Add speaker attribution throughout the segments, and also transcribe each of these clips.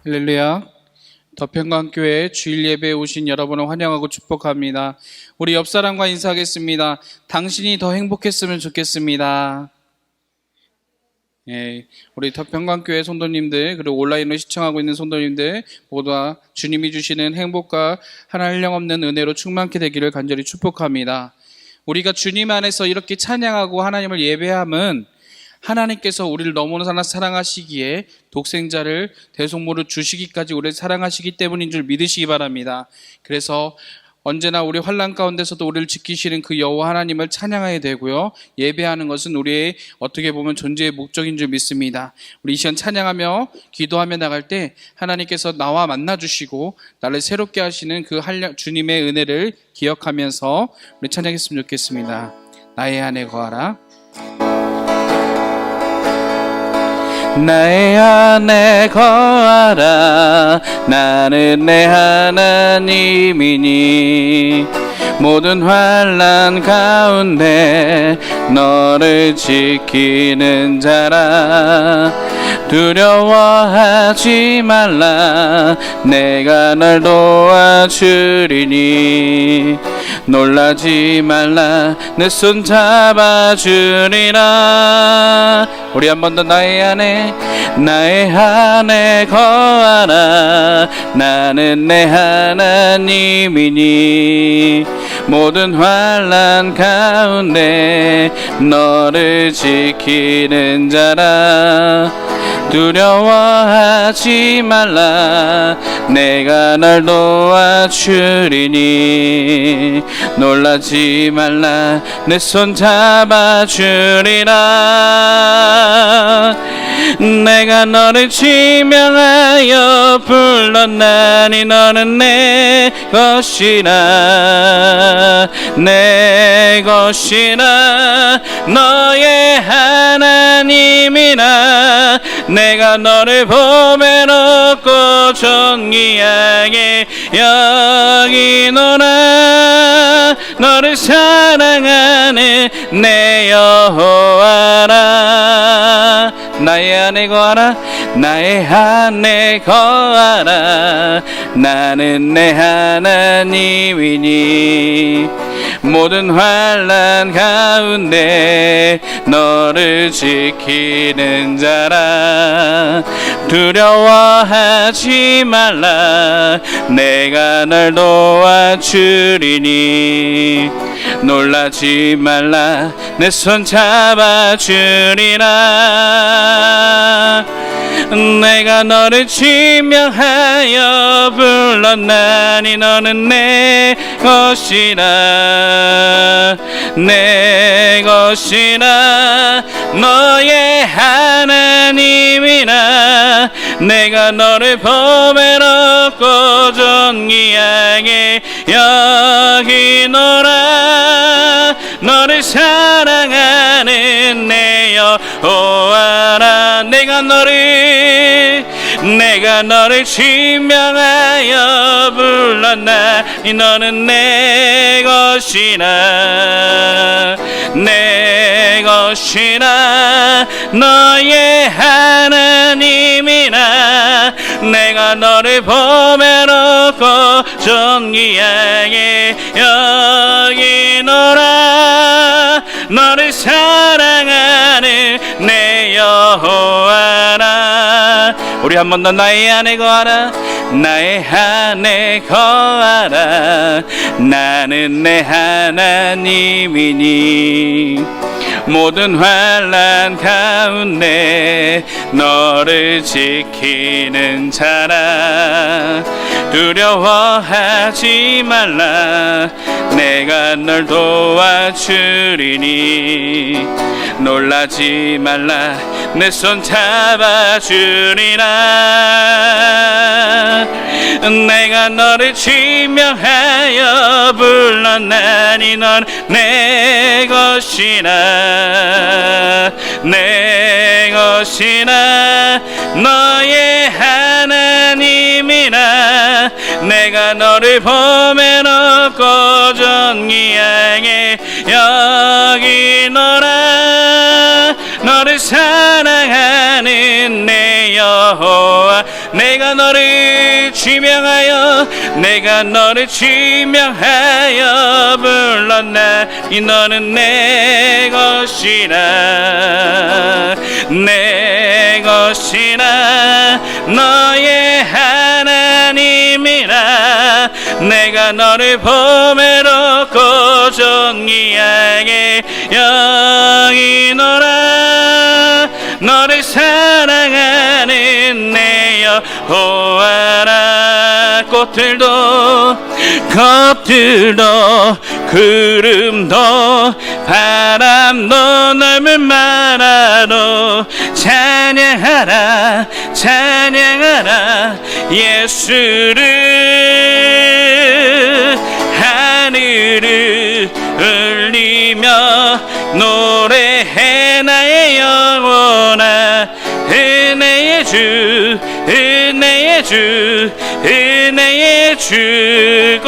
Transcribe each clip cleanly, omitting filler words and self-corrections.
Speaker 1: 할렐루야. 더평강교회 주일 예배에 오신 여러분을 환영하고 축복합니다. 우리 옆 사람과 인사하겠습니다. 당신이 더 행복했으면 좋겠습니다. 우리 더평강교회 성도님들, 그리고 온라인으로 시청하고 있는 성도님들 모두 주님이 주시는 행복과 한량없는 은혜로 충만케 되기를 간절히 축복합니다. 우리가 주님 안에서 이렇게 찬양하고 하나님을 예배함은 하나님께서 우리를 너무나 사랑하시기에 독생자를 대속모로 주시기까지 우리를 사랑하시기 때문인 줄 믿으시기 바랍니다. 그래서 언제나 우리 환난 가운데서도 우리를 지키시는 그 여호와 하나님을 찬양하게 되고요, 예배하는 것은 우리의 어떻게 보면 존재의 목적인 줄 믿습니다. 우리 이 시간 찬양하며 기도하며 나갈 때 하나님께서 나와 만나주시고 나를 새롭게 하시는 그 주님의 은혜를 기억하면서 우리 찬양했으면 좋겠습니다. 나의 안에 거하라. 나의 안에 거하라. 나는 내 하나님이니 모든 환난 가운데 너를 지키는 자라. 두려워하지 말라. 내가 널 도와주리니 놀라지 말라. 내 손 잡아주리라. 우리 한 번 더 나의 안에 거하라. 나는 내 하나님이니 모든 환난 가운데 너를 지키는 자라. 두려워하지 말라. 내가 널 도와주리니 놀라지 말라. 내 손 잡아주리라. 내가 너를 지명하여 불렀나니 너는 내 것이라. 내 것이라. 너의 하나님이라. 내가 너를 보배롭고 존귀하게 여기노라. 너를 사랑하는 내 여호와라. 나의 안에 거하라. 나의 안에 거하라. 나는 내 하나님이니 모든 환난 가운데 너를 지키는 자라. 두려워하지 말라. 내가 널 도와주리니 놀라지 말라. 내 손 잡아주리라. 내가 너를 지명하여 불렀나니 너는 내 것이라. 내 것이라. 너의 하나님이라. 내가 너를 보배롭고 존귀하게 여기노라. 너를 사랑하는 내 여호와라. 내가 너를 지명하여 불렀나니 너는 내 것이라. 내 것이라. 너의 하나님이라. 내가 너를 보배롭고 존귀하게 여기노라. 너를 사랑하는 내 여호와라. 우리 한 번 더 나의 안에 거하라. 나의 안에 거하라. 나는 내 하나님이니 모든 환난 가운데 너를 지키는 자라. 두려워하지 말라. 내가 널 도와주리니 놀라지 말라. 내 손 잡아주리라. 내가 너를 지명하여 불렀나니 넌 내 것이라. 내 것이라. 너의 하나님이라. 내가 너를 보배롭고 존귀하게 여기노라. 너를 사랑하는 내 여호와 내 내가 너를 지명하여 내가 너를 지명하여 불렀나니 너는 내 것이라 내 것이라 너의 하나님이라 내가 너를 보배롭고 존귀하게 여기노라 너를 사랑하는 내 여호와라 꽃들도 구름도 바람도 넓은 마라도 찬양하라 찬양하라 예수를 하늘을 울리며 노래해 나의 영혼아 은혜의 주 은혜의 주 은혜의 주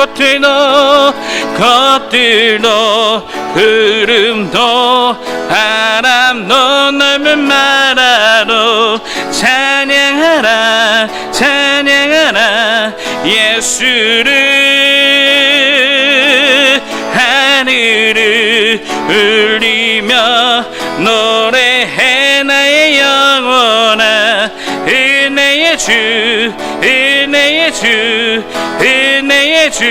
Speaker 1: 꽃들도 구름도 바람도 넓은 마라도 찬양하라 찬양하라 예수를 하늘을 울리며 노래해 나의 영혼아 은혜의 주 은혜의 주 은혜의 주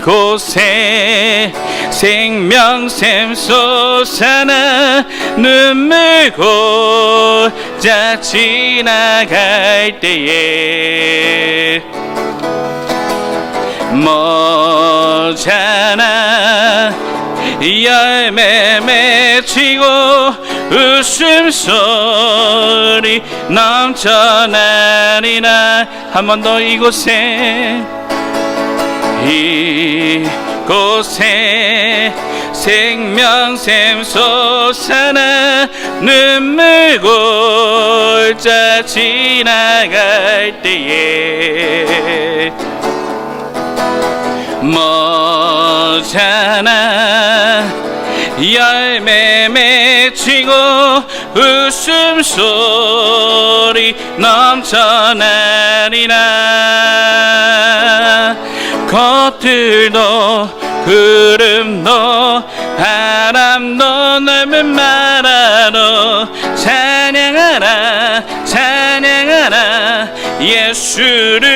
Speaker 1: 이곳에 생명샘 솟아나 눈물 고자 지나갈 때에 머잖아 열매 맺히고 웃음소리 넘쳐나리라 한 번 더 이곳에 생명샘 솟아나 눈물 골짜 지나갈 때에 머잖아 열매 맺히고 웃음소리 넘쳐나리라 꽃들도 구름도 바람도 넓은 마라도 찬양하라 찬양하라 예수를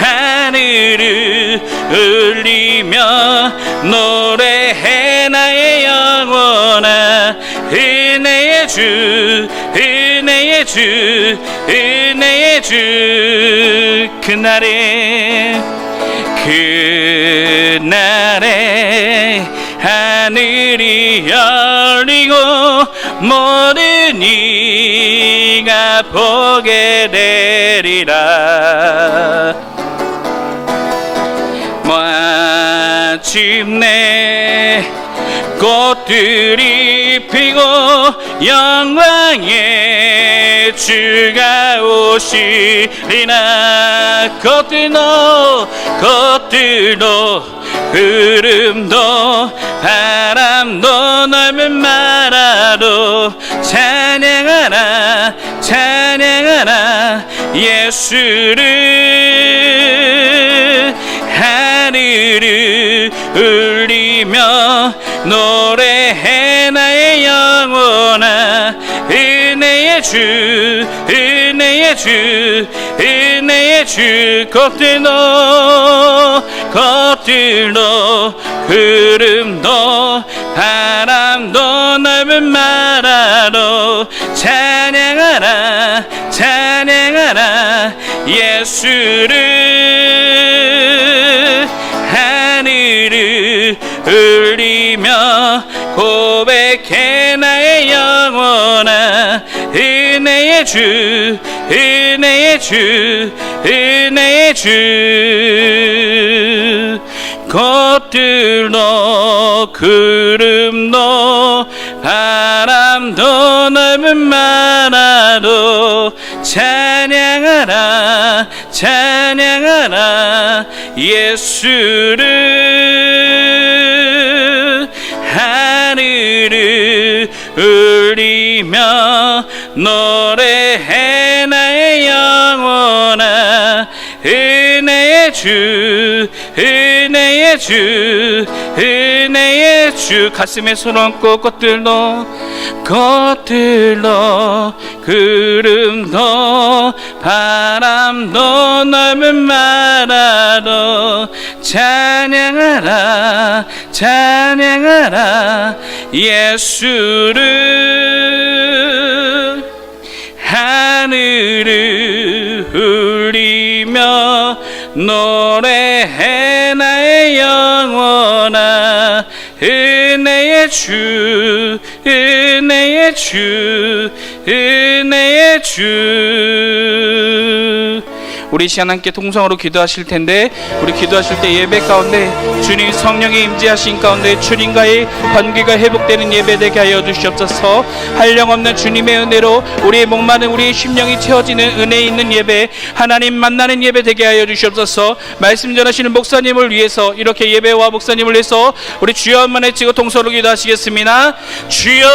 Speaker 1: 하늘을 울리며 노래해 나의 영혼아 은혜의 주 은혜의 주 은혜의 주 그날에 하늘이 열리고 모든 이가 보게 되리라 마침내 꽃들이 피고 영광의 주가 오시리나 꽃들도 구름도 바람도 넓은 마라도 찬양하라 찬양하라 예수를 하늘을 울리며 노래해 나의 영혼아 은혜의 주 은혜의 주 은혜의 주 꽃들도 구름도 바람도 넓은 마라도 찬양하라 찬양하라 예수를 하늘을 울리며 고백해 나의 영혼아 은혜의 주 은혜의 주 은혜의 주 꽃들도 구름도 바람도 넓은 마라도 찬양하라 찬양하라 예수를 하늘을 울리며 노래해 나의 영혼아. 은혜의 주, 은혜의 주, 은혜의 주. 가슴에 손 얹고 꽃들도 구름도 바람도 넓은 마라도 찬양하라 찬양하라 예수를. 하늘을 울리며 노래해 나의 영혼아. 은혜의 주, 은혜의 주, 은혜의 주. 우리 시간 함께 통성으로 기도하실 텐데, 우리 기도하실 때 예배 가운데 주님 성령의 임재하신 가운데 주님과의 관계가 회복되는 예배 되게 하여 주시옵소서. 한량없는 주님의 은혜로 우리의 목마른 우리의 심령이 채워지는 은혜 있는 예배, 하나님 만나는 예배 되게 하여 주시옵소서. 말씀 전하시는 목사님을 위해서, 이렇게 예배와 목사님을 위해서 우리 주여 한번 외치고 통성으로 기도하시겠습니다. 주여.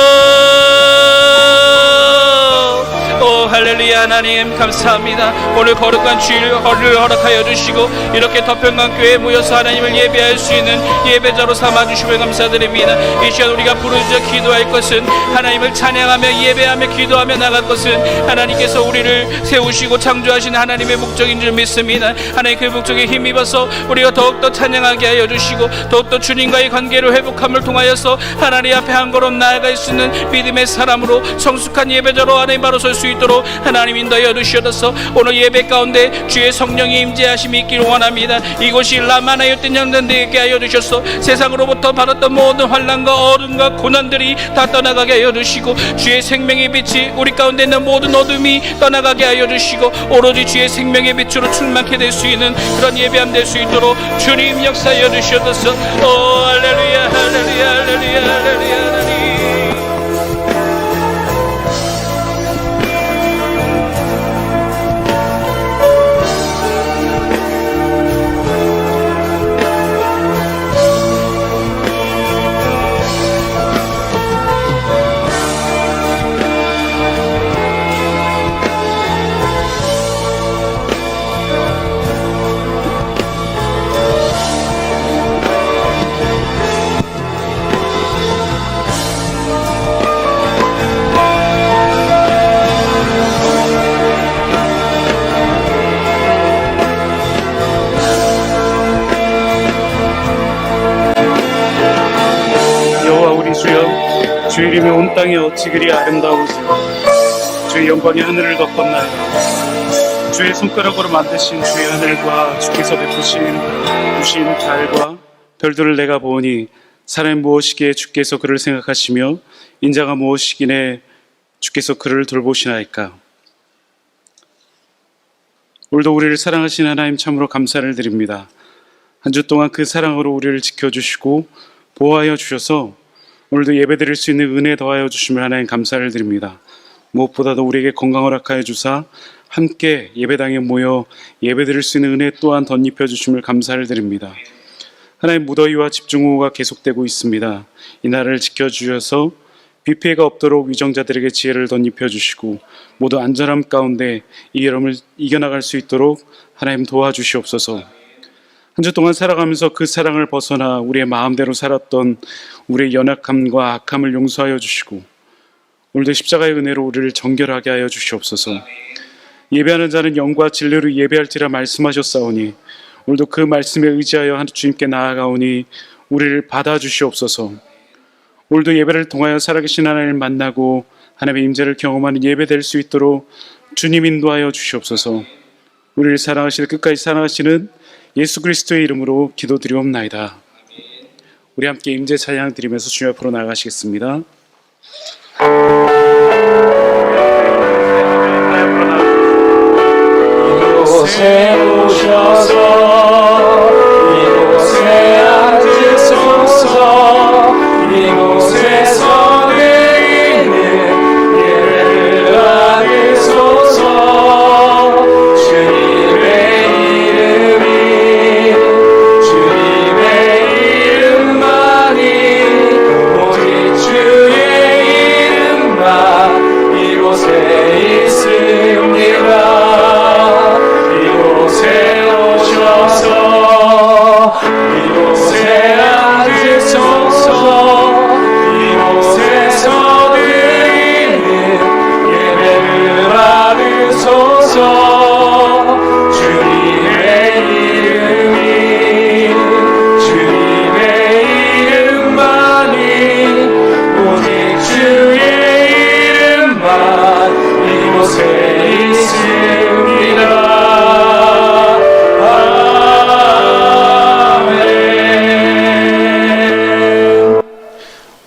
Speaker 1: 오 할렐루야. 하나님 감사합니다. 오늘 거룩한 주일을 허락하여 주시고 이렇게 덮평강교회에 모여서 하나님을 예배할 수 있는 예배자로 삼아주시며 감사드립니다. 이 시간 우리가 부르짖어 기도할 것은, 하나님을 찬양하며 예배하며 기도하며 나갈 것은 하나님께서 우리를 세우시고 창조하신 하나님의 목적인 줄 믿습니다. 하나님 그 목적에 힘입어서 우리가 더욱더 찬양하게 하여 주시고 더욱더 주님과의 관계를 회복함을 통하여서 하나님 앞에 한 걸음 나아갈 수 있는 믿음의 사람으로 성숙한 예배자로 하나님 바로 설 수 있도록 하나님 인도하여 주시옵소서. 오늘 예배 가운데 주의 성령이 임재하심이 있기를 원합니다. 이곳이 라마나의 뜬 영전 되게 하여 주셔서 세상으로부터 받았던 모든 환난과 어둠과 고난들이 다 떠나가게 하여 주시고 주의 생명의 빛이 우리 가운데 있는 모든 어둠이 떠나가게 하여 주시고 오로지 주의 생명의 빛으로 충만케 될 수 있는 그런 예배함 될 수 있도록 주님 역사하여 주시옵소서. 오 할렐루야 할렐루야 할렐루야 할렐루야 하나님. 주의 이름이 온 땅에 어찌 그리 아름다우시오. 주의 영광이 하늘을 덮었나이다. 주의 손가락으로 만드신 주의 하늘과 주께서 베푸신 달과 별들을 내가 보니 사람이 무엇이기에 주께서 그를 생각하시며 인자가 무엇이기에 주께서 그를 돌보시나이까. 오늘도 우리를 사랑하신 하나님 참으로 감사를 드립니다. 한 주 동안 그 사랑으로 우리를 지켜주시고 보호하여 주셔서 오늘도 예배드릴 수 있는 은혜 더하여 주시면 하나님 감사를 드립니다. 무엇보다도 우리에게 건강을 허락하여 주사 함께 예배당에 모여 예배드릴 수 있는 은혜 또한 덧입혀 주심을 감사를 드립니다. 하나님 무더위와 집중호우가 계속되고 있습니다. 이 나라를 지켜주셔서 비 피해가 없도록 위정자들에게 지혜를 덧입혀 주시고 모두 안전함 가운데 이 여름을 이겨나갈 수 있도록 하나님 도와주시옵소서. 한 주 동안 살아가면서 그 사랑을 벗어나 우리의 마음대로 살았던 우리의 연약함과 악함을 용서하여 주시고 오늘도 십자가의 은혜로 우리를 정결하게 하여 주시옵소서. 예배하는 자는 영과 진리로 예배할지라 말씀하셨사오니 오늘도 그 말씀에 의지하여 주님께 나아가오니 우리를 받아주시옵소서. 오늘도 예배를 통하여 살아계신 하나님을 만나고 하나님의 임재를 경험하는 예배 될 수 있도록 주님 인도하여 주시옵소서. 우리를 사랑하시는 끝까지 사랑하시는 예수 그리스도의 이름으로 기도드리옵나이다. 우리 함께 임재 찬양 드리면서 주님 앞으로 나가시겠습니다.
Speaker 2: 이곳에 오셔서 이곳에 앉으소서. 이곳에서 내리는 예배를 받으소서. 주님의 이름만이 오직 주의 이름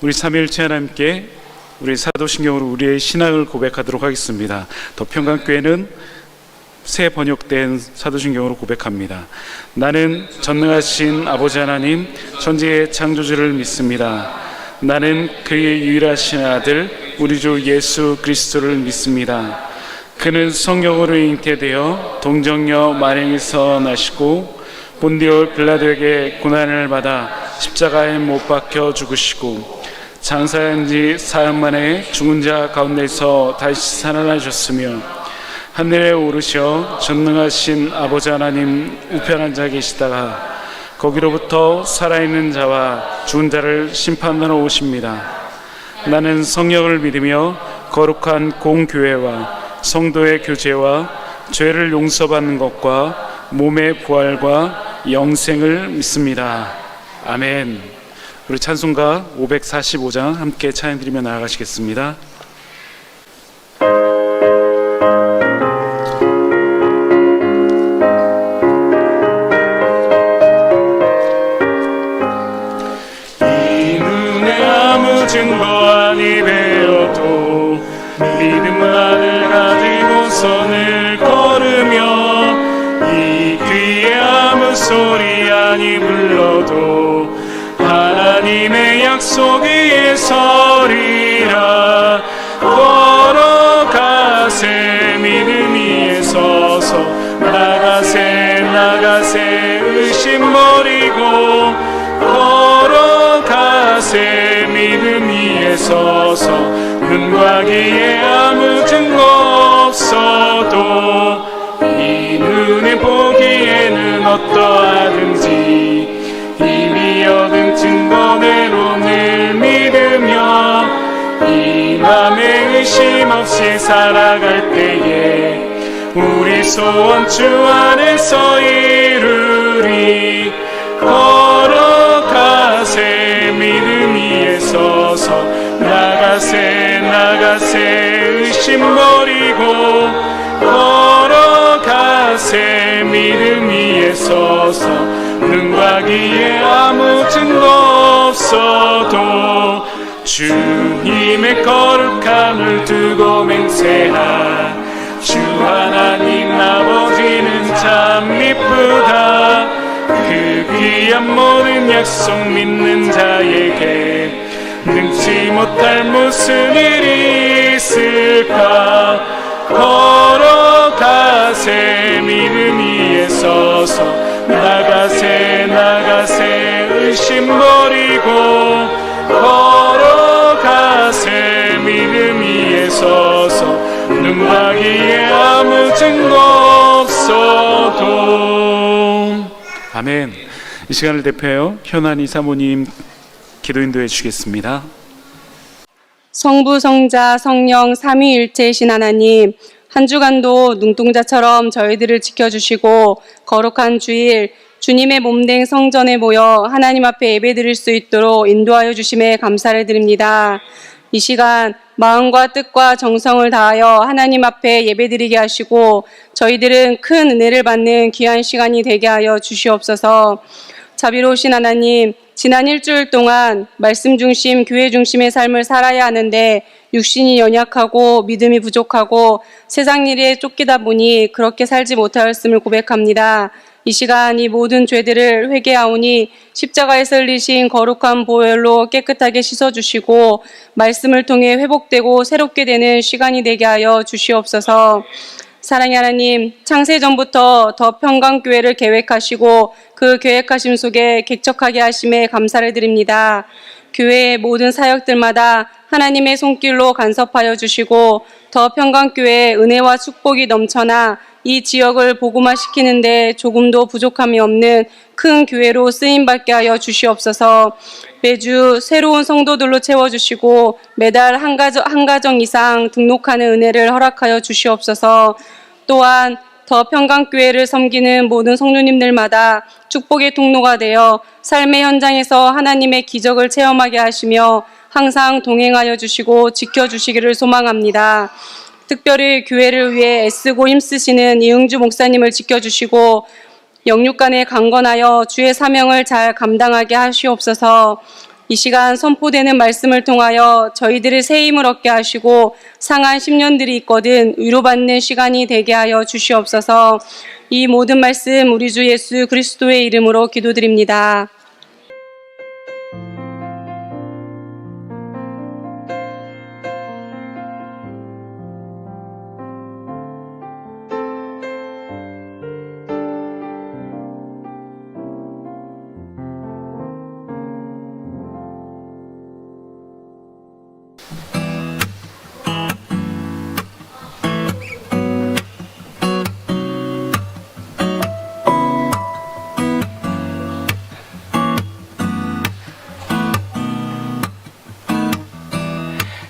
Speaker 3: 우리 삼위일체 하나님께 우리 사도신경으로 우리의 신앙을 고백하도록 하겠습니다. 더 평강교회는 새 번역된 사도신경으로 고백합니다. 나는 전능하신 아버지 하나님 천지의 창조주를 믿습니다. 나는 그의 유일하신 아들 우리 주 예수 그리스도를 믿습니다. 그는 성령으로 잉태되어 동정녀 마리아에서 나시고 본디오 빌라도에게 고난을 받아 십자가에 못 박혀 죽으시고 장사한 지 사흘 만에 죽은 자 가운데서 다시 살아나셨으며 하늘에 오르셔 전능하신 아버지 하나님 우편 앉아 계시다가 거기로부터 살아있는 자와 죽은 자를 심판하러 오십니다. 나는 성령을 믿으며 거룩한 공교회와 성도의 교제와 죄를 용서받는 것과 몸의 부활과 영생을 믿습니다. 아멘. 우리 찬송가 545장 함께 찬양드리며 나아가시겠습니다.
Speaker 2: 이 눈에 아무 증거 아니 배어도 믿음만을 가지고 선을 걸으며 이 귀에 아무 소리 아니 불러도 하나님의 약속 위에 서리라. 걸어가세 믿음 위에 서서 나가세 나가세 의심 버리고 걸어가세 믿음 위에 서서 눈과 귀에 아무 증거 없어도 이 눈에 보기에는 어떠하든지 이미 얻은 증거대로 늘 믿으며 이 맘에 의심 없이 살아갈 때에 우리 소원 주 안에서 이루리. 걸어가세 믿음 위에 서서 나가세 나가세 의심 버리고 걸어가세 믿음 위에 서서 눈과 귀에 아무 증거 없어도 주님의 거룩함을 두고 맹세하. 주 하나님 아버지는 참 이쁘다. 그 귀한 모든 약속 믿는 자에게 능치 못할 무슨 일이 있을까. 걸어가세 믿음 위에 서서 나가세 나가세 의심 버리고 걸어가세 믿음 위에 서서 눈과 귀에 아무 증거 없어도.
Speaker 3: 아멘. 이 시간을 대표하여 현안이 사모님 기도 인도해 주시겠습니다.
Speaker 4: 성부, 성자, 성령, 삼위일체이신 하나님, 한 주간도 눈동자처럼 저희들을 지켜주시고 거룩한 주일 주님의 몸된 성전에 모여 하나님 앞에 예배드릴 수 있도록 인도하여 주심에 감사를 드립니다. 이 시간 마음과 뜻과 정성을 다하여 하나님 앞에 예배드리게 하시고 저희들은 큰 은혜를 받는 귀한 시간이 되게 하여 주시옵소서. 자비로우신 하나님, 지난 일주일 동안 말씀 중심, 교회 중심의 삶을 살아야 하는데 육신이 연약하고 믿음이 부족하고 세상 일에 쫓기다 보니 그렇게 살지 못하였음을 고백합니다. 이 시간 이 모든 죄들을 회개하오니 십자가에서 흘리신 거룩한 보혈로 깨끗하게 씻어주시고 말씀을 통해 회복되고 새롭게 되는 시간이 되게 하여 주시옵소서. 사랑의 하나님, 창세전부터 더 평강교회를 계획하시고 그 계획하심 속에 객척하게 하심에 감사를 드립니다. 교회의 모든 사역들마다 하나님의 손길로 간섭하여 주시고 더 평강교회의 은혜와 축복이 넘쳐나 이 지역을 복음화시키는데 조금도 부족함이 없는 큰 교회로 쓰임받게 하여 주시옵소서. 매주 새로운 성도들로 채워주시고 매달 한 가정 이상 등록하는 은혜를 허락하여 주시옵소서. 또한 더 평강교회를 섬기는 모든 성도님들마다 축복의 통로가 되어 삶의 현장에서 하나님의 기적을 체험하게 하시며 항상 동행하여 주시고 지켜주시기를 소망합니다. 특별히 교회를 위해 애쓰고 힘쓰시는 이응주 목사님을 지켜주시고 영육간에 강건하여 주의 사명을 잘 감당하게 하시옵소서. 이 시간 선포되는 말씀을 통하여 저희들을 새 힘을 얻게 하시고 상한 10년들이 있거든 위로받는 시간이 되게 하여 주시옵소서. 이 모든 말씀 우리 주 예수 그리스도의 이름으로 기도드립니다.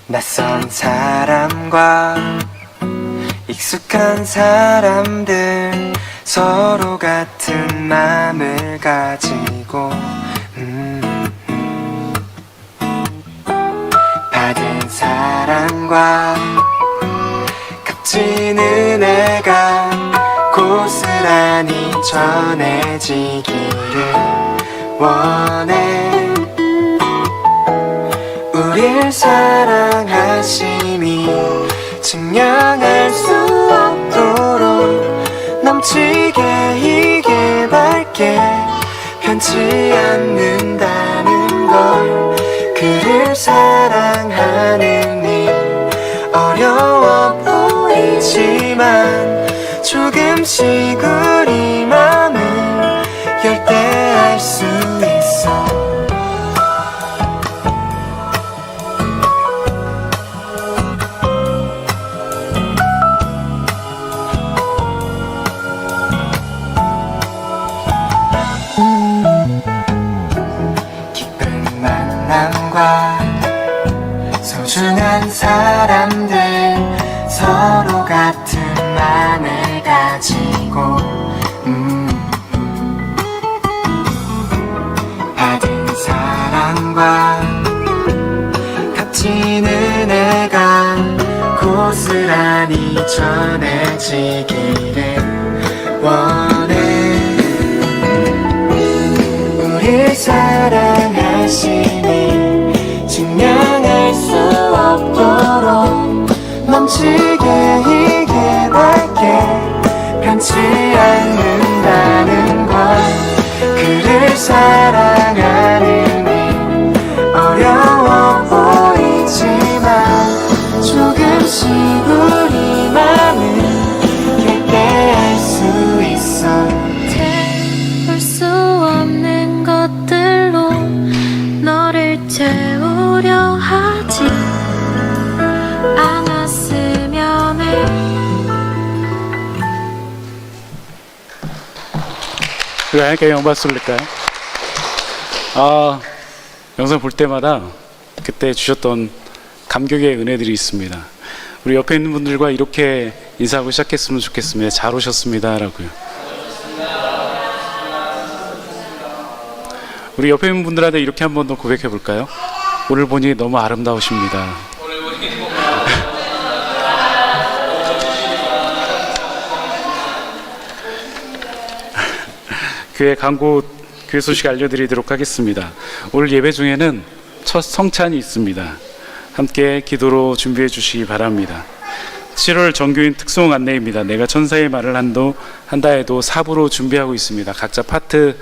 Speaker 5: 낯선 사람과 익숙한 사람들 서로 같은 마음을 가지고 받은 사랑과 값진 은혜가 고스란히 전해지기를 원해. 우릴 사랑하심이 증명할 수 없도록 넘치게 희게 밝게 변치 않는다는 걸. 그를 사랑하는 일 어려워 보이지만 조금씩 우리 맘을 열 때 알 수 있어. 소중한 사람들 서로 같은 마음을 가지고 받은 사랑과 값진 은혜가 고스란히 전해지기를 원해. 우릴 사랑하시니 증명할 수 없도록 넘치게 희게 밝게 변치 않는다는 걸. 그를 사랑하는 일 어려워 보이지만 조금씩 우리 맘을 열 때 알 수 있어.
Speaker 6: 채울 수 없는 것들로 너를 채우려 하지 않았으면 해.
Speaker 3: 우리 하나님께 영광 올릴까요? 영상 볼 때마다 그때 주셨던 감격의 은혜들이 있습니다. 우리 옆에 있는 분들과 이렇게 인사하고 시작했으면 좋겠습니다. 잘 오셨습니다 라고요. 우리 옆에 있는 분들한테 이렇게 한 번 더 고백해 볼까요? 오늘 보니 너무 아름다우십니다. 교회 광고, 교회 소식 알려드리도록 하겠습니다. 오늘 예배 중에는 첫 성찬이 있습니다. 함께 기도로 준비해 주시기 바랍니다. 7월 정교인 특송 안내입니다. 내가 천사의 말을 한다 해도 4부로 준비하고 있습니다. 각자 파트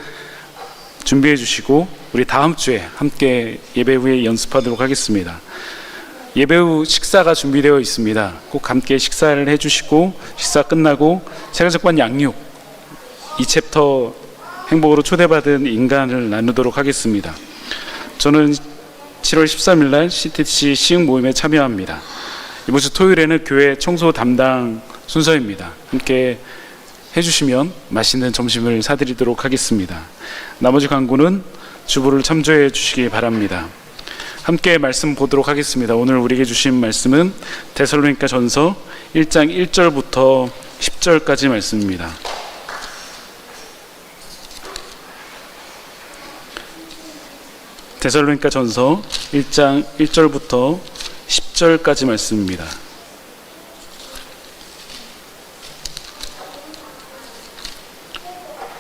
Speaker 3: 준비해 주시고 우리 다음 주에 함께 예배 후에 연습하도록 하겠습니다. 예배 후 식사가 준비되어 있습니다. 꼭 함께 식사를 해주시고 식사 끝나고 세가족반 양육 2챕터 행복으로 초대받은 인간을 나누도록 하겠습니다. 저는 7월 13일 날 CTC 시흥 모임에 참여합니다. 이번 주 토요일에는 교회 청소 담당 순서입니다. 함께 해주시면 맛있는 점심을 사드리도록 하겠습니다. 나머지 광고는 주보를 참조해 주시기 바랍니다. 함께 말씀 보도록 하겠습니다. 오늘 우리에게 주신 말씀은 데살로니가 전서 1장 1절부터 10절까지 말씀입니다. 데살로니가 전서 1장 1절부터 10절까지 말씀입니다.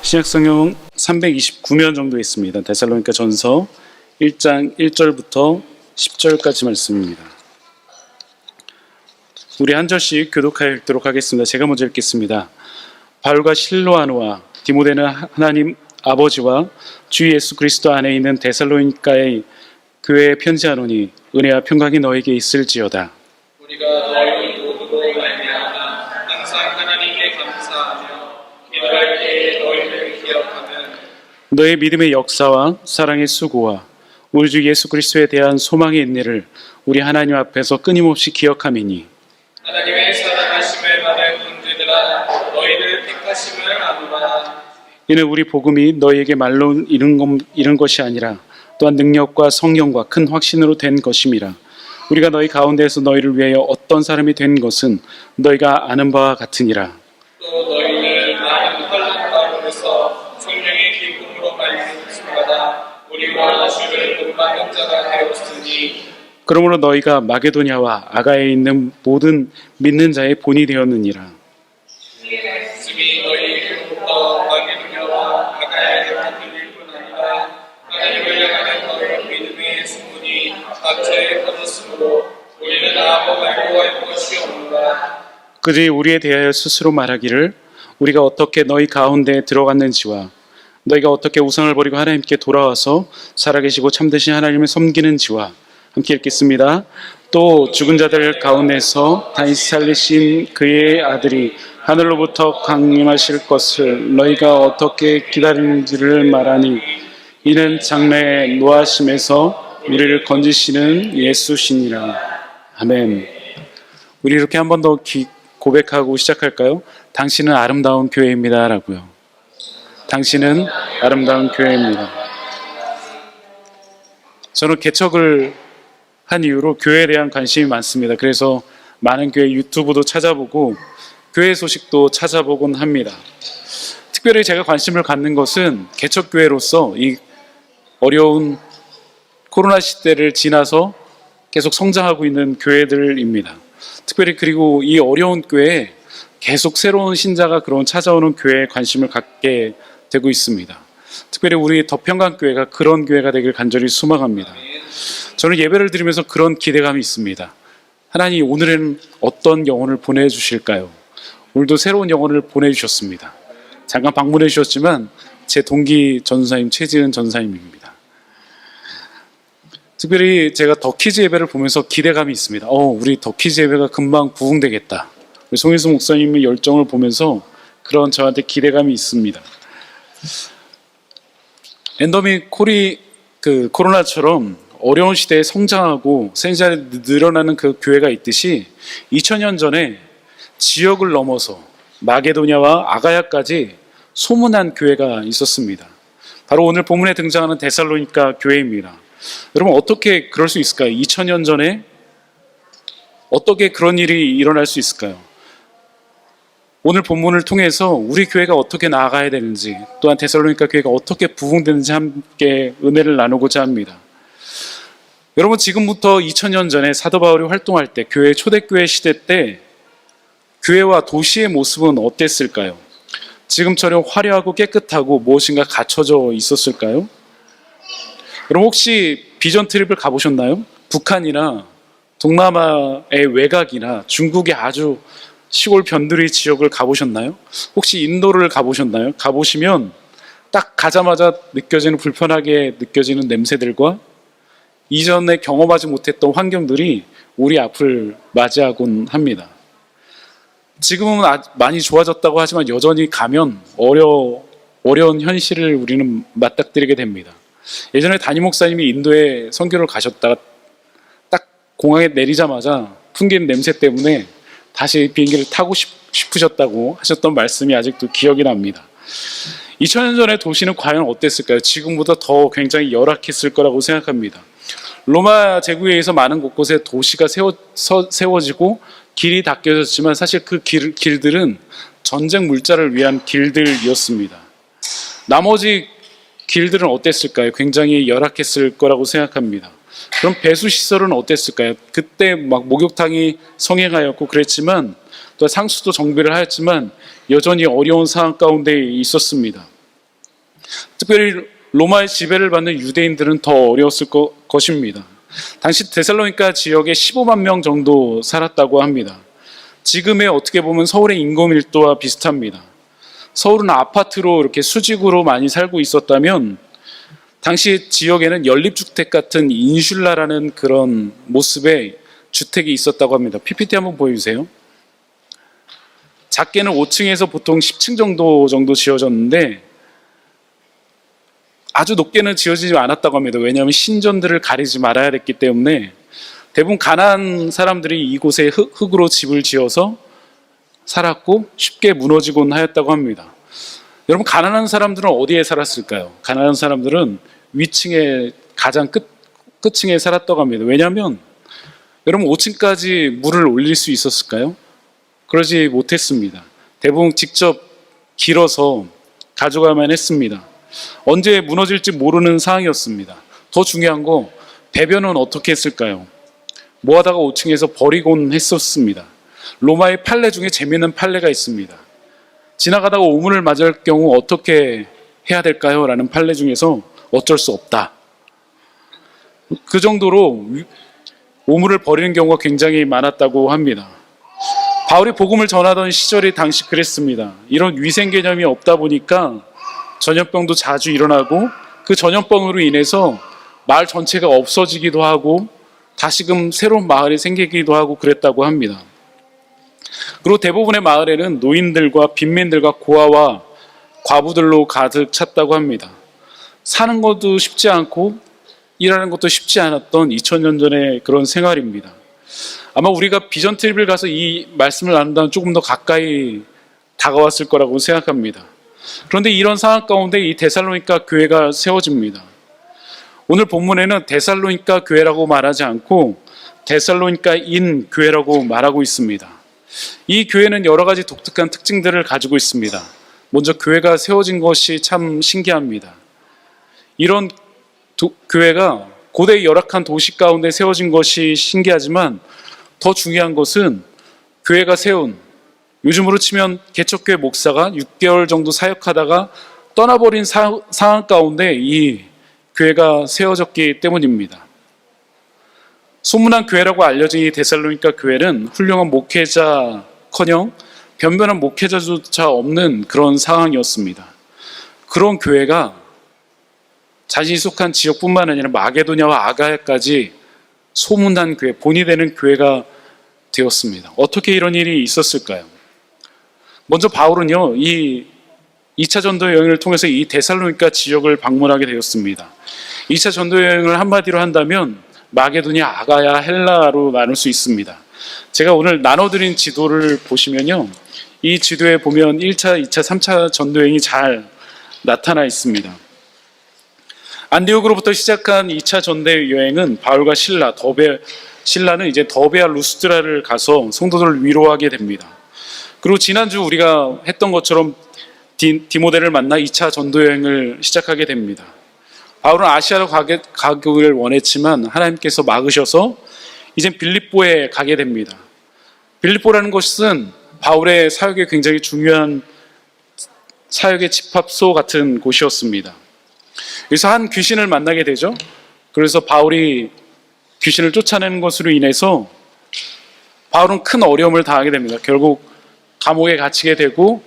Speaker 3: 신약성경 329면 정도 있습니다. 데살로니가 전서 1장 1절부터 10절까지 말씀입니다. 우리 한 절씩 교독하여 읽도록 하겠습니다. 제가 먼저 읽겠습니다. 바울과 실로아노와 디모데는 하나님 아버지와 주 예수 그리스도 안에 있는 데살로니가의 교회에 편지하노니 은혜와 평강이 너에게 있을지어다.
Speaker 1: 우리가 너희 모두로 말미암아 항상 하나님께 감사하며 기도할 때에 너희를 기억하면
Speaker 3: 너의 믿음의 역사와 사랑의 수고와 우리 주 예수 그리스도에 대한 소망의 인내를 우리 하나님 앞에서 끊임없이 기억함이니
Speaker 1: 하나님의 사랑하심을 받을 분들아 너희를 택하심을 아노라.
Speaker 3: 이는 우리 복음이 너희에게 말로 이룬 것이 아니라 또한 능력과 성령과 큰 확신으로 된 것임이라. 우리가 너희 가운데에서 너희를 위하여 어떤 사람이 된 것은 너희가 아는 바와 같으니라.
Speaker 1: 또 너희는 많은 환난 가운데서 성령의 기쁨으로 말미암아 우리와 주를 본받는 자가 되었으니
Speaker 3: 그러므로 너희가 마게도냐와 아가에 있는 모든 믿는 자의 본이 되었느니라.
Speaker 1: 말씀이 너희에게로부터 마게도냐와 아가야에 퍼뜨릴 뿐 아니라 하나님을 향하는 너희 믿음의 소문이 각처에 퍼졌으므로 우리는 아무 말고 할 것이 없노라.
Speaker 3: 그들이 우리에 대하여 스스로 말하기를 우리가 어떻게 너희 가운데에 들어갔는지와 너희가 어떻게 우상을 버리고 하나님께 돌아와서 살아계시고 참되신 하나님을 섬기는지와 함께 읽겠습니다. 또 죽은 자들 가운데서 다시 살리신 그의 아들이 하늘로부터 강림하실 것을 너희가 어떻게 기다리는지를 말하니 이는 장래의 노하심에서 우리를 건지시는 예수시니라. 아멘. 우리 이렇게 한 번 더 고백하고 시작할까요? 당신은 아름다운 교회입니다 라고요. 당신은 아름다운 교회입니다. 저는 개척을 한 이후로 교회에 대한 관심이 많습니다. 그래서 많은 교회 유튜브도 찾아보고 교회 소식도 찾아보곤 합니다. 특별히 제가 관심을 갖는 것은 개척교회로서 이 어려운 코로나 시대를 지나서 계속 성장하고 있는 교회들입니다. 특별히 그리고 이 어려운 교회에 계속 새로운 신자가 찾아오는 교회에 관심을 갖게 되고 있습니다. 특별히 우리 더평강교회가 그런 교회가 되길 간절히 소망합니다. 저는 예배를 드리면서 그런 기대감이 있습니다. 하나님 오늘은 어떤 영혼을 보내주실까요? 오늘도 새로운 영혼을 보내주셨습니다. 잠깐 방문해 주셨지만 제 동기 전사님 최지은 전사님입니다. 특별히 제가 더키즈 예배를 보면서 기대감이 있습니다. 우리 더키즈 예배가 금방 부흥되겠다. 우리 송일수 목사님의 열정을 보면서 그런 저한테 기대감이 있습니다. 엔더믹 코로나처럼 어려운 시대에 성장하고 생자리 늘어나는 그 교회가 있듯이 2000년 전에 지역을 넘어서 마게도냐와 아가야까지 소문난 교회가 있었습니다. 바로 오늘 본문에 등장하는 데살로니가 교회입니다. 여러분 어떻게 그럴 수 있을까요? 2000년 전에 어떻게 그런 일이 일어날 수 있을까요? 오늘 본문을 통해서 우리 교회가 어떻게 나아가야 되는지 또한 데살로니가 교회가 어떻게 부흥되는지 함께 은혜를 나누고자 합니다. 여러분 지금부터 2000년 전에 사도 바울이 활동할 때 교회 초대교회 시대 때 교회와 도시의 모습은 어땠을까요? 지금처럼 화려하고 깨끗하고 무엇인가 갖춰져 있었을까요? 여러분 혹시 비전 트립을 가보셨나요? 북한이나 동남아의 외곽이나 중국의 아주 시골 변두리 지역을 가보셨나요? 혹시 인도를 가보셨나요? 가보시면 딱 가자마자 느껴지는 불편하게 느껴지는 냄새들과 이전에 경험하지 못했던 환경들이 우리 앞을 맞이하곤 합니다. 지금은 많이 좋아졌다고 하지만 여전히 가면 어려운 현실을 우리는 맞닥뜨리게 됩니다. 예전에 담임 목사님이 인도에 선교를 가셨다가 딱 공항에 내리자마자 풍기는 냄새 때문에 다시 비행기를 타고 싶으셨다고 하셨던 말씀이 아직도 기억이 납니다. 2000년 전의 도시는 과연 어땠을까요? 지금보다 더 굉장히 열악했을 거라고 생각합니다. 로마 제국에 의해서 많은 곳곳에 도시가 세워지고 길이 닦여졌지만 사실 그 길들은 전쟁 물자를 위한 길들이었습니다. 나머지 길들은 어땠을까요? 굉장히 열악했을 거라고 생각합니다. 그럼 배수 시설은 어땠을까요? 그때 막 목욕탕이 성행하였고 그랬지만 또 상수도 정비를 하였지만 여전히 어려운 상황 가운데 있었습니다. 특별히 로마의 지배를 받는 유대인들은 더 어려웠을 것입니다. 당시 데살로니가 지역에 15만 명 정도 살았다고 합니다. 지금의 어떻게 보면 서울의 인구 밀도와 비슷합니다. 서울은 아파트로 이렇게 수직으로 많이 살고 있었다면 당시 지역에는 연립주택 같은 인슐라라는 그런 모습의 주택이 있었다고 합니다. PPT 한번 보여주세요. 작게는 5층에서 보통 10층 정도 지어졌는데 아주 높게는 지어지지 않았다고 합니다. 왜냐하면 신전들을 가리지 말아야 했기 때문에 대부분 가난한 사람들이 이곳에 흙으로 집을 지어서 살았고 쉽게 무너지곤 하였다고 합니다. 여러분, 가난한 사람들은 어디에 살았을까요? 가난한 사람들은 위층에 가장 끝층에 살았다고 합니다. 왜냐하면 여러분 5층까지 물을 올릴 수 있었을까요? 그러지 못했습니다. 대부분 직접 길어서 가져가야만 했습니다. 언제 무너질지 모르는 상황이었습니다. 더 중요한 거, 배변은 어떻게 했을까요? 뭐 하다가 5층에서 버리곤 했었습니다. 로마의 판례 중에 재미있는 판례가 있습니다. 지나가다가 오물을 맞을 경우 어떻게 해야 될까요? 라는 판례 중에서 어쩔 수 없다. 그 정도로 오물을 버리는 경우가 굉장히 많았다고 합니다. 바울이 복음을 전하던 시절이 당시 그랬습니다. 이런 위생 개념이 없다 보니까 전염병도 자주 일어나고 그 전염병으로 인해서 마을 전체가 없어지기도 하고 다시금 새로운 마을이 생기기도 하고 그랬다고 합니다. 그리고 대부분의 마을에는 노인들과 빈민들과 고아와 과부들로 가득 찼다고 합니다. 사는 것도 쉽지 않고 일하는 것도 쉽지 않았던 2000년 전의 그런 생활입니다. 아마 우리가 비전 트립을 가서 이 말씀을 나눈다면 조금 더 가까이 다가왔을 거라고 생각합니다. 그런데 이런 상황 가운데 이 데살로니가 교회가 세워집니다. 오늘 본문에는 데살로니가 교회라고 말하지 않고 데살로니가인 교회라고 말하고 있습니다. 이 교회는 여러 가지 독특한 특징들을 가지고 있습니다. 먼저 교회가 세워진 것이 참 신기합니다. 이런 교회가 고대 열악한 도시 가운데 세워진 것이 신기하지만 더 중요한 것은 교회가 세운, 요즘으로 치면 개척교회 목사가 6개월 정도 사역하다가 떠나버린 상황 가운데 이 교회가 세워졌기 때문입니다. 소문난 교회라고 알려진 이 데살로니가 교회는 훌륭한 목회자커녕 변변한 목회자조차 없는 그런 상황이었습니다. 그런 교회가 자신이 속한 지역뿐만 아니라 마게도냐와 아가야까지 소문난 교회, 본이 되는 교회가 되었습니다. 어떻게 이런 일이 있었을까요? 먼저 바울은요, 이 2차 전도 여행을 통해서 이 데살로니가 지역을 방문하게 되었습니다. 2차 전도 여행을 한마디로 한다면 마게도냐, 아가야, 헬라로 나눌 수 있습니다. 제가 오늘 나눠드린 지도를 보시면요, 이 지도에 보면 1차, 2차, 3차 전도 여행이 잘 나타나 있습니다. 안디옥으로부터 시작한 2차 전도 여행은 바울과 신라는 이제 더베와 루스드라를 가서 성도들을 위로하게 됩니다. 그리고 지난주 우리가 했던 것처럼 디모데를 만나 2차 전도 여행을 시작하게 됩니다. 바울은 아시아로 가기를 원했지만 하나님께서 막으셔서 이젠 빌립보에 가게 됩니다. 빌립보라는 것은 바울의 사역에 굉장히 중요한 사역의 집합소 같은 곳이었습니다. 여기서 한 귀신을 만나게 되죠. 그래서 바울이 귀신을 쫓아내는 것으로 인해서 바울은 큰 어려움을 당하게 됩니다. 결국 감옥에 갇히게 되고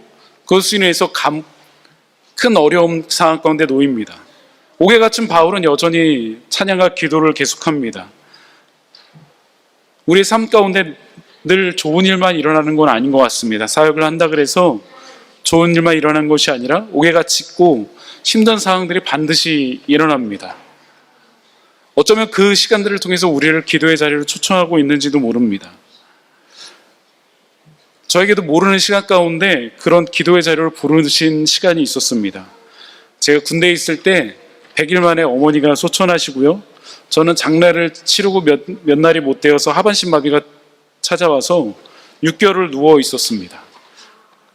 Speaker 3: 그것으로 인해서 큰 어려움 상황 가운데 놓입니다. 옥에 갇힌 바울은 여전히 찬양과 기도를 계속합니다. 우리의 삶 가운데 늘 좋은 일만 일어나는 건 아닌 것 같습니다. 사역을 한다 그래서 좋은 일만 일어나는 것이 아니라 옥에 갇히고 힘든 상황들이 반드시 일어납니다. 어쩌면 그 시간들을 통해서 우리를 기도의 자리로 초청하고 있는지도 모릅니다. 저에게도 모르는 시간 가운데 그런 기도의 자리를 부르신 시간이 있었습니다. 제가 군대에 있을 때 100일 만에 어머니가 소천하시고요. 저는 장례를 치르고 몇 날이 못 되어서 하반신 마비가 찾아와서 6개월을 누워 있었습니다.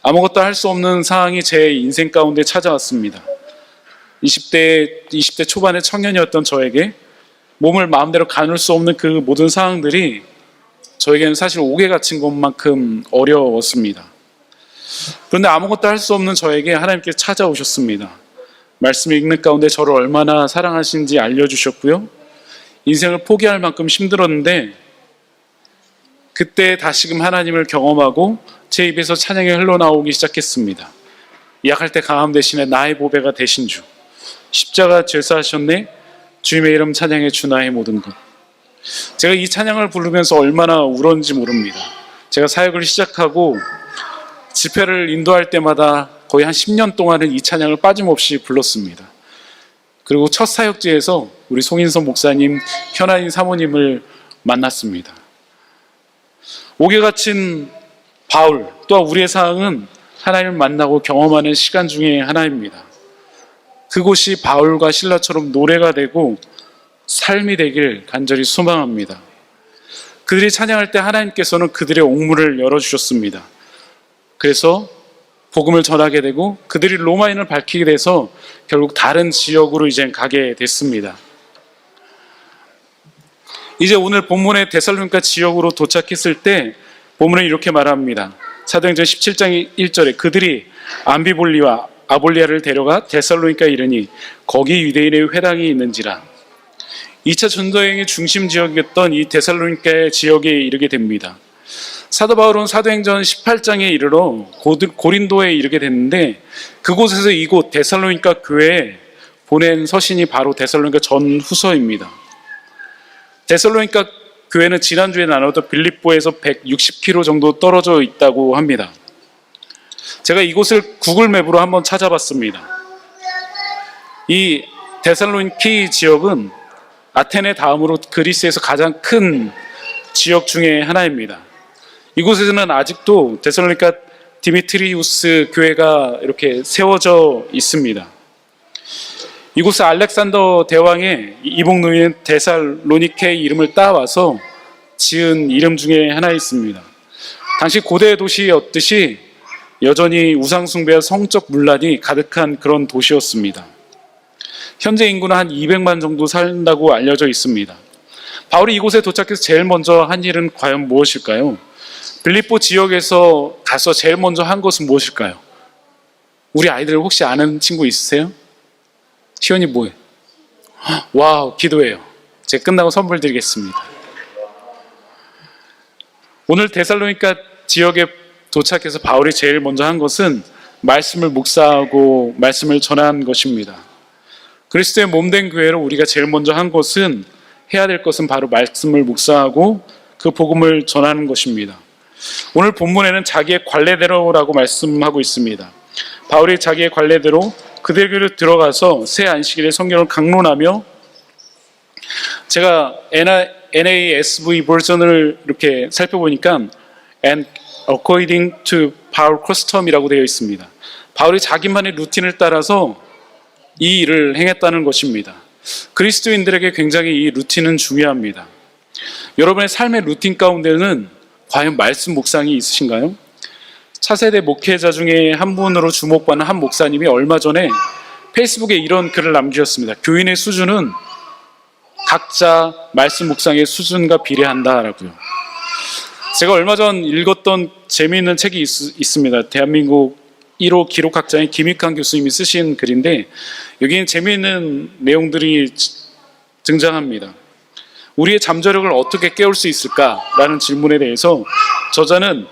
Speaker 3: 아무것도 할 수 없는 상황이 제 인생 가운데 찾아왔습니다. 20대 초반의 청년이었던 저에게 몸을 마음대로 가눌 수 없는 그 모든 상황들이 저에게는 사실 옥에 갇힌 것만큼 어려웠습니다. 그런데 아무것도 할 수 없는 저에게 하나님께서 찾아오셨습니다. 말씀을 읽는 가운데 저를 얼마나 사랑하시는지 알려주셨고요. 인생을 포기할 만큼 힘들었는데 그때 다시금 하나님을 경험하고 제 입에서 찬양이 흘러나오기 시작했습니다. 약할 때 강함 대신에 나의 보배가 되신 주, 십자가 죄사하셨네, 주님의 이름 찬양해 주 나의 모든 것. 제가 이 찬양을 부르면서 얼마나 울었는지 모릅니다. 제가 사역을 시작하고 집회를 인도할 때마다 거의 한 10년 동안은 이 찬양을 빠짐없이 불렀습니다. 그리고 첫 사역지에서 우리 송인선 목사님, 현아인 사모님을 만났습니다. 옥에 갇힌 바울, 또한 우리의 상황은 하나님을 만나고 경험하는 시간 중에 하나입니다. 그곳이 바울과 실라처럼 노래가 되고 삶이 되길 간절히 소망합니다. 그들이 찬양할 때 하나님께서는 그들의 옥문을 열어주셨습니다. 그래서 복음을 전하게 되고 그들이 로마인을 밝히게 돼서 결국 다른 지역으로 이제 가게 됐습니다. 이제 오늘 본문의 데살로니가 지역으로 도착했을 때 본문은 이렇게 말합니다. 사도행전 17장 1절에 그들이 암비볼리와 아볼리아를 데려가 데살로니가에 이르니 거기 유대인의 회당이 있는지라. 2차 전도여행의 중심 지역이었던 이 데살로니가 지역에 이르게 됩니다. 사도 바울은 사도행전 18장에 이르러 고린도에 이르게 됐는데 그곳에서 이곳 데살로니가 교회에 보낸 서신이 바로 데살로니가 전후서입니다. 데살로니가 교회는 지난주에 나눴던 빌립보에서 160km 정도 떨어져 있다고 합니다. 제가 이곳을 구글맵으로 한번 찾아봤습니다. 이 데살로니키 지역은 아테네 다음으로 그리스에서 가장 큰 지역 중에 하나입니다. 이곳에서는 아직도 데살로니가 디미트리우스 교회가 이렇게 세워져 있습니다. 이곳에 알렉산더 대왕의 이복누이는 데살로니케의 이름을 따와서 지은 이름 중에 하나 있습니다. 당시 고대 도시였듯이 여전히 우상숭배와 성적 문란이 가득한 그런 도시였습니다. 현재 인구는 한 200만 정도 산다고 알려져 있습니다. 바울이 이곳에 도착해서 제일 먼저 한 일은 과연 무엇일까요? 빌립보 지역에서 가서 제일 먼저 한 것은 무엇일까요? 우리 아이들 혹시 아는 친구 있으세요? 시원이 뭐해? 와우, 기도해요. 제가 끝나고 선물 드리겠습니다. 오늘 데살로니가 지역에 도착해서 바울이 제일 먼저 한 것은 말씀을 묵상하고 말씀을 전한 것입니다. 그리스도의 몸된 교회로 우리가 제일 먼저 한 것은 해야 될 것은 바로 말씀을 묵상하고 그 복음을 전하는 것입니다. 오늘 본문에는 자기의 관례대로라고 말씀하고 있습니다. 바울이 자기의 관례대로 그들에게로 들어가서 새 안식일에 성경을 강론하며 제가 NASV 버전을 이렇게 살펴보니까 And according to Paul custom이라고 되어 있습니다. 바울이 자기만의 루틴을 따라서 이 일을 행했다는 것입니다. 그리스도인들에게 굉장히 이 루틴은 중요합니다. 여러분의 삶의 루틴 가운데는 과연 말씀 묵상이 있으신가요? 차세대 목회자 중에 한 분으로 주목받는 한 목사님이 얼마 전에 페이스북에 이런 글을 남기셨습니다. 교인의 수준은 각자 말씀 묵상의 수준과 비례한다라고요. 제가 얼마 전 읽었던 재미있는 책이 있습니다. 대한민국 1호 기록학자인 김익환 교수님이 쓰신 글인데 여기는 재미있는 내용들이 등장합니다. 우리의 잠재력을 어떻게 깨울 수 있을까라는 질문에 대해서 저자는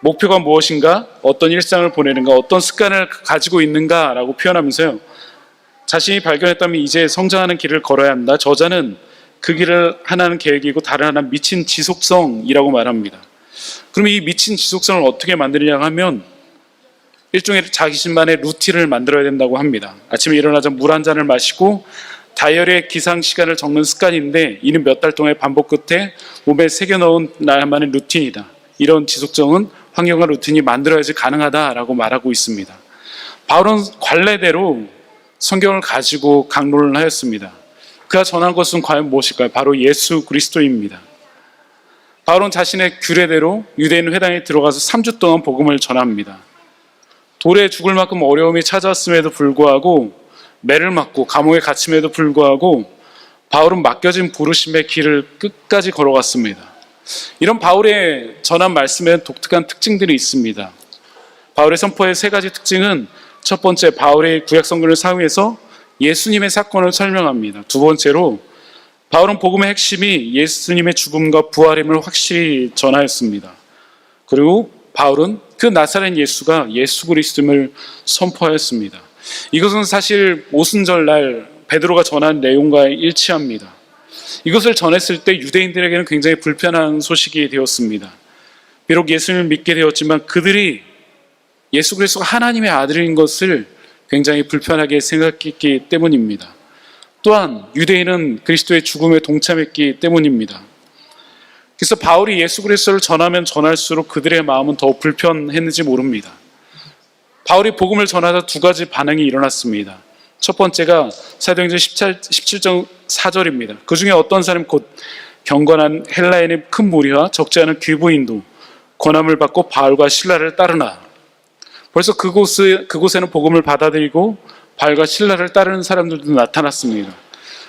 Speaker 3: 목표가 무엇인가, 어떤 일상을 보내는가, 어떤 습관을 가지고 있는가라고 표현하면서요. 자신이 발견했다면 이제 성장하는 길을 걸어야 한다. 저자는 그 길을 하나는 계획이고 다른 하나는 미친 지속성이라고 말합니다. 그럼 이 미친 지속성을 어떻게 만드느냐 하면 일종의 자신만의 루틴을 만들어야 된다고 합니다. 아침에 일어나자 물 한 잔을 마시고 다이어리에 기상 시간을 적는 습관인데 이는 몇 달 동안의 반복 끝에 몸에 새겨넣은 나만의 루틴이다. 이런 지속성은 환경과 루틴이 만들어야지 가능하다라고 말하고 있습니다. 바울은 관례대로 성경을 가지고 강론을 하였습니다. 그가 전한 것은 과연 무엇일까요? 바로 예수 그리스도입니다. 바울은 자신의 규례대로 유대인 회당에 들어가서 3주 동안 복음을 전합니다. 돌에 죽을 만큼 어려움이 찾아왔음에도 불구하고 매를 맞고 감옥에 갇힘에도 불구하고 바울은 맡겨진 부르심의 길을 끝까지 걸어갔습니다. 이런 바울의 전한 말씀에는 독특한 특징들이 있습니다. 바울의 선포의 세 가지 특징은 첫 번째, 바울의 구약 성경을 사용해서 예수님의 사건을 설명합니다. 두 번째로, 바울은 복음의 핵심이 예수님의 죽음과 부활임을 확실히 전하였습니다. 그리고 바울은 그 나사렛 예수가 예수 그리스도임을 선포하였습니다. 이것은 사실 오순절날 베드로가 전한 내용과 일치합니다. 이것을 전했을 때 유대인들에게는 굉장히 불편한 소식이 되었습니다. 비록 예수님을 믿게 되었지만 그들이 예수 그리스도가 하나님의 아들인 것을 굉장히 불편하게 생각했기 때문입니다. 또한 유대인은 그리스도의 죽음에 동참했기 때문입니다. 그래서 바울이 예수 그리스도를 전하면 전할수록 그들의 마음은 더 불편했는지 모릅니다. 바울이 복음을 전하다 두 가지 반응이 일어났습니다. 첫 번째가 사도행전 17장 4절입니다. 그 중에 어떤 사람이 곧 경건한 헬라인의 큰 무리와 적지 않은 귀부인도 권함을 받고 바울과 실라를 따르나. 벌써 그곳에는 복음을 받아들이고 바울과 실라를 따르는 사람들도 나타났습니다.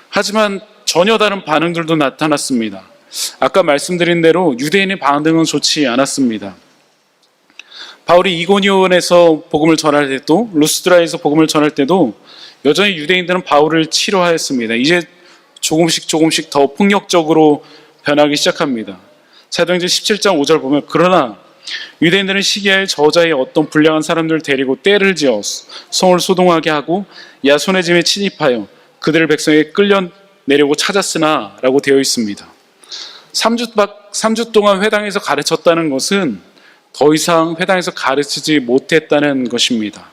Speaker 3: 하지만 전혀 다른 반응들도 나타났습니다. 아까 말씀드린 대로 유대인의 반응은 좋지 않았습니다. 바울이 이고니온에서 복음을 전할 때도, 루스드라에서 복음을 전할 때도 여전히 유대인들은 바울을 치료하였습니다. 이제 조금씩 더 폭력적으로 변하기 시작합니다. 사도행전 17장 5절 보면, 그러나 유대인들은 시기하여 저자의 어떤 불량한 사람들을 데리고 떼를 지어 성을 소동하게 하고 야손의 집에 침입하여 그들을 백성에게 끌려내려고 찾았으나 라고 되어 있습니다. 3주 동안 회당에서 가르쳤다는 것은 더 이상 회당에서 가르치지 못했다는 것입니다.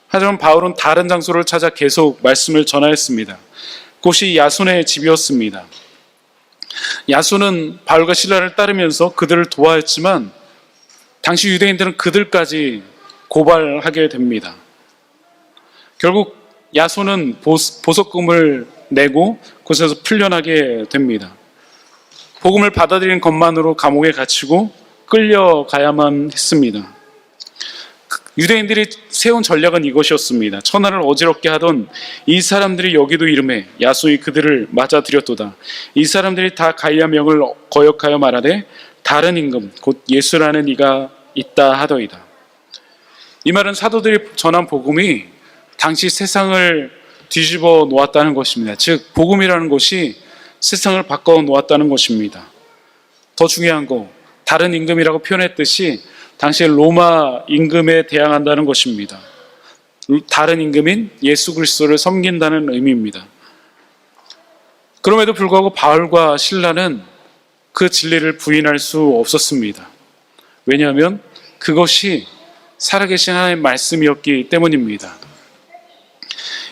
Speaker 3: 하지만 바울은 다른 장소를 찾아 계속 말씀을 전하였습니다. 그곳이 야손의 집이었습니다. 야손은 바울과 실라를 따르면서 그들을 도와했지만 당시 유대인들은 그들까지 고발하게 됩니다. 결국 야손은 보석금을 내고 그곳에서 풀려나게 됩니다. 복음을 받아들이는 것만으로 감옥에 갇히고 끌려가야만 했습니다. 유대인들이 세운 전략은 이것이었습니다. 천하를 어지럽게 하던 이 사람들이 여기도 이름해 야손이 그들을 맞아들였도다. 이 사람들이 다 가이아 명을 거역하여 말하되 다른 임금 곧 예수라는 이가 있다 하더이다. 이 말은 사도들이 전한 복음이 당시 세상을 뒤집어 놓았다는 것입니다. 즉 복음이라는 것이 세상을 바꿔 놓았다는 것입니다. 더 중요한 거, 다른 임금이라고 표현했듯이 당시 로마 임금에 대항한다는 것입니다. 다른 임금인 예수 그리스도를 섬긴다는 의미입니다. 그럼에도 불구하고 바울과 실라는 그 진리를 부인할 수 없었습니다. 왜냐하면 그것이 살아계신 하나님의 말씀이었기 때문입니다.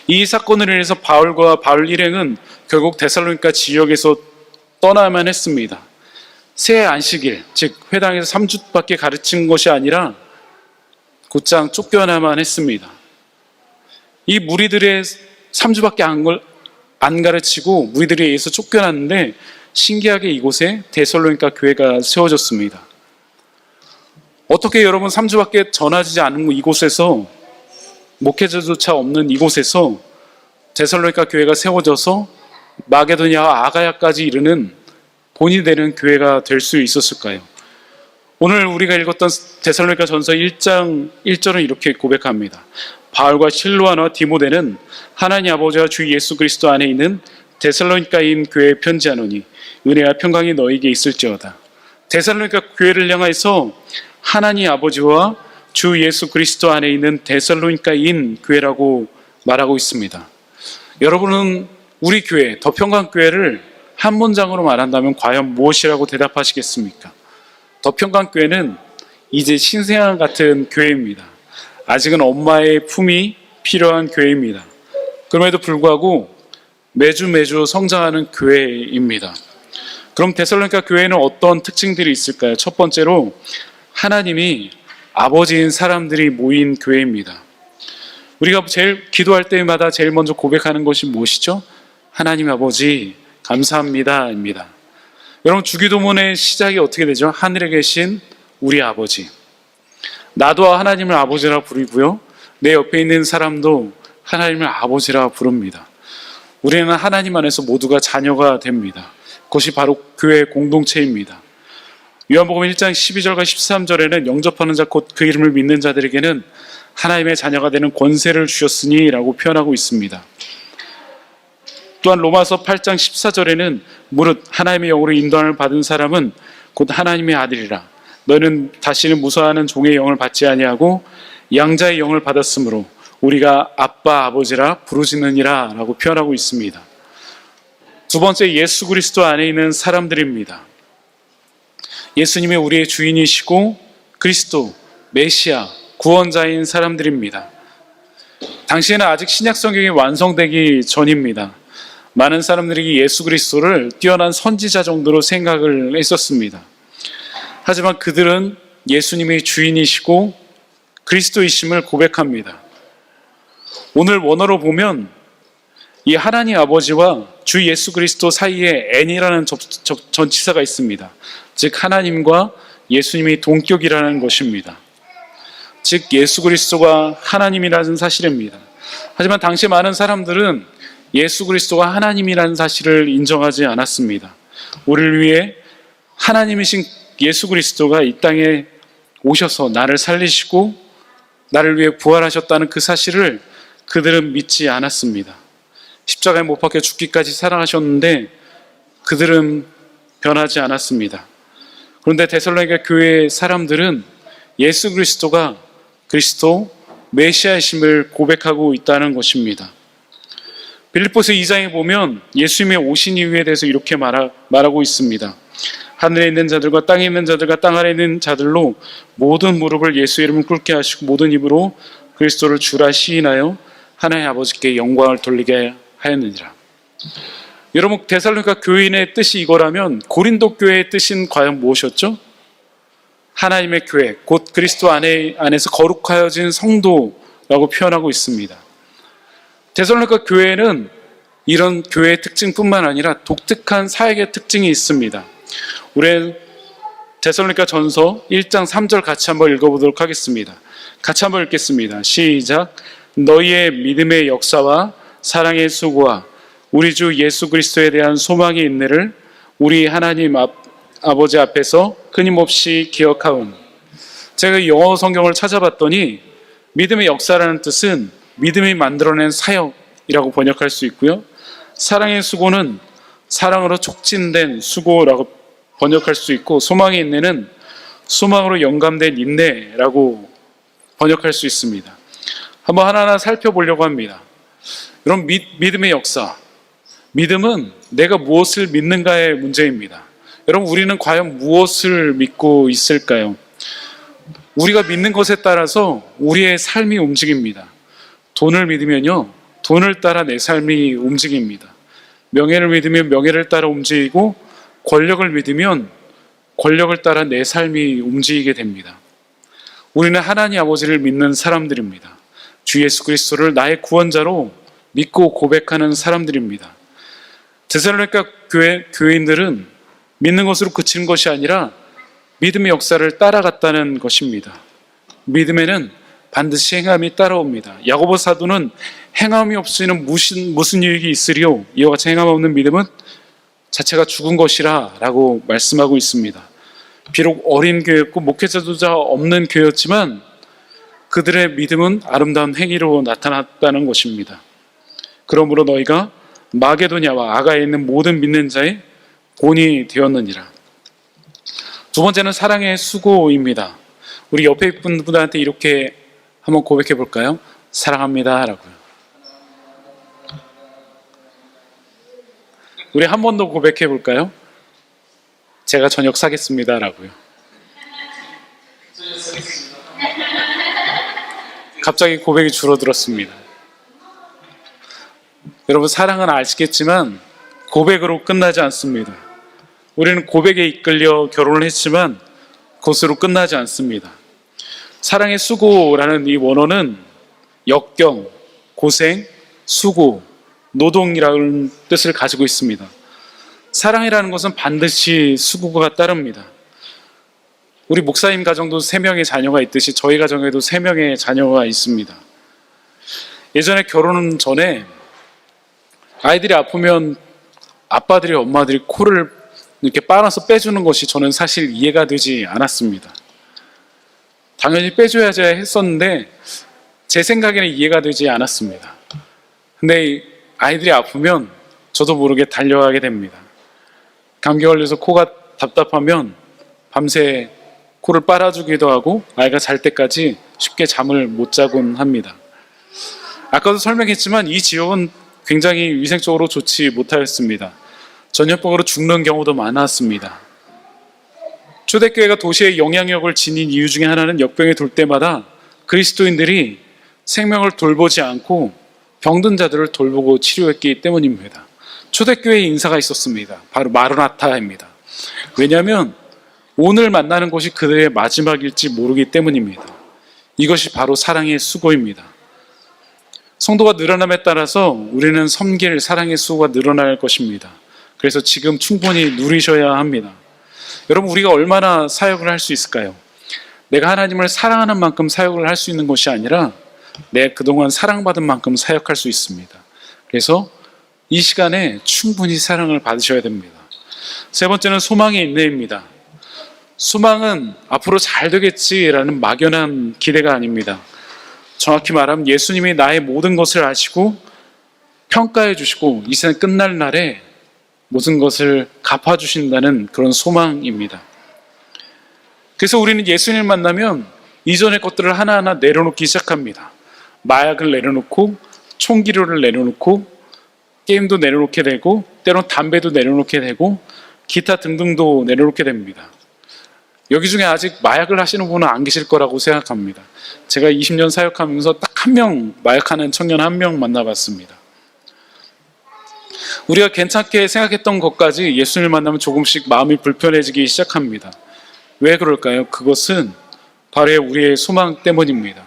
Speaker 3: 이 사건으로 인해서 바울과 바울 일행은 결국 데살로니가 지역에서 떠나야만 했습니다. 새 안식일, 즉 회당에서 3주밖에 가르친 것이 아니라 곧장 쫓겨나야만 했습니다. 이 무리들의 3주밖에 안 가르치고 무리들에 의해서 쫓겨났는데 신기하게 이곳에 데살로니가 교회가 세워졌습니다. 어떻게 여러분 3주밖에 전하지 않은 이곳에서, 목회자조차 없는 이곳에서 데살로니가 교회가 세워져서 마게도냐와 아가야까지 이르는 본이 되는 교회가 될 수 있었을까요? 오늘 우리가 읽었던 데살로니가 전서 1장 1절은 이렇게 고백합니다. 바울과 실로아나 디모데는 하나님 아버지와 주 예수 그리스도 안에 있는 데살로니가인 교회에 편지하노니 은혜와 평강이 너에게 있을지어다. 데살로니가 교회를 향해서 하나님 아버지와 주 예수 그리스도 안에 있는 데살로니가인 교회라고 말하고 있습니다. 여러분은 우리 교회, 더 평강교회를 한 문장으로 말한다면 과연 무엇이라고 대답하시겠습니까? 더 평강교회는 이제 신생아 같은 교회입니다. 아직은 엄마의 품이 필요한 교회입니다. 그럼에도 불구하고 매주 성장하는 교회입니다. 그럼 데살로니가 교회는 어떤 특징들이 있을까요? 첫 번째로 하나님이 아버지인 사람들이 모인 교회입니다. 우리가 제일 기도할 때마다 제일 먼저 고백하는 것이 무엇이죠? 하나님 아버지 감사합니다 입니다. 여러분 주기도문의 시작이 어떻게 되죠? 하늘에 계신 우리 아버지. 나도 하나님을 아버지라 부르고요, 내 옆에 있는 사람도 하나님을 아버지라 부릅니다. 우리는 하나님 안에서 모두가 자녀가 됩니다. 그것이 바로 교회 공동체입니다. 요한복음 1장 12절과 13절에는 영접하는 자 곧 그 이름을 믿는 자들에게는 하나님의 자녀가 되는 권세를 주셨으니 라고 표현하고 있습니다. 또한 로마서 8장 14절에는 무릇 하나님의 영으로 인도함을 받은 사람은 곧 하나님의 아들이라. 너는 다시는 무서워하는 종의 영을 받지 아니하고 양자의 영을 받았으므로 우리가 아빠 아버지라 부르짖느니라 라고 표현하고 있습니다. 두 번째, 예수 그리스도 안에 있는 사람들입니다. 예수님이 우리의 주인이시고 그리스도, 메시아, 구원자인 사람들입니다. 당시에는 아직 신약 성경이 완성되기 전입니다. 많은 사람들이 예수 그리스도를 뛰어난 선지자 정도로 생각을 했었습니다. 하지만 그들은 예수님이 주인이시고 그리스도이심을 고백합니다. 오늘 원어로 보면 이 하나님 아버지와 주 예수 그리스도 사이에 n이라는 전치사가 있습니다. 즉 하나님과 예수님이 동격이라는 것입니다. 즉 예수 그리스도가 하나님이라는 사실입니다. 하지만 당시 많은 사람들은 예수 그리스도가 하나님이라는 사실을 인정하지 않았습니다. 우리를 위해 하나님이신 예수 그리스도가 이 땅에 오셔서 나를 살리시고 나를 위해 부활하셨다는 그 사실을 그들은 믿지 않았습니다. 십자가에 못 박혀 죽기까지 사랑하셨는데 그들은 변하지 않았습니다. 그런데 데살로니가 교회의 사람들은 예수 그리스도가 그리스도 메시아이심을 고백하고 있다는 것입니다. 빌립보서 2장에 보면 예수님의 오신 이유에 대해서 이렇게 말하고 있습니다. 하늘에 있는 자들과 땅에 있는 자들과 땅 아래 있는 자들로 모든 무릎을 예수 이름을 꿇게 하시고 모든 입으로 그리스도를 주라 시인하여 하나님 아버지께 영광을 돌리게 하였느니라. 여러분, 데살로니가 교인의 뜻이 이거라면 고린도 교회의 뜻은 과연 무엇이었죠? 하나님의 교회, 곧 그리스도 안에서 거룩하여진 성도라고 표현하고 있습니다. 데살로니가 교회는 이런 교회의 특징뿐만 아니라 독특한 사역의 특징이 있습니다. 우리 데살로니가 전서 1장 3절 같이 한번 읽어보도록 하겠습니다. 같이 한번 읽겠습니다. 시작. 너희의 믿음의 역사와 사랑의 수고와 우리 주 예수 그리스도에 대한 소망의 인내를 우리 하나님 아버지 앞에서 끊임없이 기억하오니. 제가 영어 성경을 찾아봤더니 믿음의 역사라는 뜻은 믿음이 만들어낸 사역이라고 번역할 수 있고요. 사랑의 수고는 사랑으로 촉진된 수고라고 번역할 수 있고, 소망의 인내는 소망으로 영감된 인내라고 번역할 수 있습니다. 한번 하나하나 살펴보려고 합니다. 여러분, 믿음의 역사. 믿음은 내가 무엇을 믿는가의 문제입니다. 여러분, 우리는 과연 무엇을 믿고 있을까요? 우리가 믿는 것에 따라서 우리의 삶이 움직입니다. 돈을 믿으면요, 돈을 따라 내 삶이 움직입니다. 명예를 믿으면 명예를 따라 움직이고, 권력을 믿으면 권력을 따라 내 삶이 움직이게 됩니다. 우리는 하나님 아버지를 믿는 사람들입니다. 주 예수 그리스도를 나의 구원자로 믿고 고백하는 사람들입니다. 데살로니가 교인들은 믿는 것으로 그치는 것이 아니라 믿음의 역사를 따라갔다는 것입니다. 믿음에는 반드시 행함이 따라옵니다. 야고보 사도는 행함이 없이는 무슨 유익이 있으리요? 이와 같이 행함 없는 믿음은 자체가 죽은 것이라 라고 말씀하고 있습니다. 비록 어린 교회였고 목회자조차 없는 교회였지만 그들의 믿음은 아름다운 행위로 나타났다는 것입니다. 그러므로 너희가 마게도냐와 아가에 있는 모든 믿는 자의 본이 되었느니라. 두 번째는 사랑의 수고입니다. 우리 옆에 있는 분들한테 이렇게 한번 고백해 볼까요? 사랑합니다 라고요. 우리 한 번 더 고백해 볼까요? 제가 저녁 사겠습니다 라고요. 갑자기 고백이 줄어들었습니다. 여러분, 사랑은 아시겠지만 고백으로 끝나지 않습니다. 우리는 고백에 이끌려 결혼을 했지만 그것으로 끝나지 않습니다. 사랑의 수고라는 이 원어는 역경, 고생, 수고, 노동이라는 뜻을 가지고 있습니다. 사랑이라는 것은 반드시 수고가 따릅니다. 우리 목사님 가정도 3명의 자녀가 있듯이 저희 가정에도 3명의 자녀가 있습니다. 예전에 결혼 전에 아이들이 아프면 아빠들이 엄마들이 코를 이렇게 빨아서 빼주는 것이 저는 사실 이해가 되지 않았습니다. 당연히 빼줘야지 했었는데 제 생각에는 이해가 되지 않았습니다. 근데 아이들이 아프면 저도 모르게 달려가게 됩니다. 감기 걸려서 코가 답답하면 밤새 코를 빨아주기도 하고 아이가 잘 때까지 쉽게 잠을 못 자곤 합니다. 아까도 설명했지만 이 지역은 굉장히 위생적으로 좋지 못하였습니다. 전염병으로 죽는 경우도 많았습니다. 초대교회가 도시의 영향력을 지닌 이유 중에 하나는 역병이 돌 때마다 그리스도인들이 생명을 돌보지 않고 병든 자들을 돌보고 치료했기 때문입니다. 초대교회에 인사가 있었습니다. 바로 마르나타입니다. 왜냐하면 오늘 만나는 곳이 그들의 마지막일지 모르기 때문입니다. 이것이 바로 사랑의 수고입니다. 성도가 늘어남에 따라서 우리는 섬길 사랑의 수고가 늘어날 것입니다. 그래서 지금 충분히 누리셔야 합니다. 여러분, 우리가 얼마나 사역을 할 수 있을까요? 내가 하나님을 사랑하는 만큼 사역을 할 수 있는 것이 아니라 내가 그동안 사랑받은 만큼 사역할 수 있습니다. 그래서 이 시간에 충분히 사랑을 받으셔야 됩니다. 세 번째는 소망의 인내입니다. 소망은 앞으로 잘 되겠지라는 막연한 기대가 아닙니다. 정확히 말하면 예수님이 나의 모든 것을 아시고 평가해 주시고 이 세상 끝날 날에 모든 것을 갚아주신다는 그런 소망입니다. 그래서 우리는 예수님을 만나면 이전의 것들을 하나하나 내려놓기 시작합니다. 마약을 내려놓고 총기류를 내려놓고 게임도 내려놓게 되고 때론 담배도 내려놓게 되고 기타 등등도 내려놓게 됩니다. 여기 중에 아직 마약을 하시는 분은 안 계실 거라고 생각합니다. 제가 20년 사역하면서 딱 한 명 마약하는 청년 한 명 만나봤습니다. 우리가 괜찮게 생각했던 것까지 예수님을 만나면 조금씩 마음이 불편해지기 시작합니다. 왜 그럴까요? 그것은 바로 우리의 소망 때문입니다.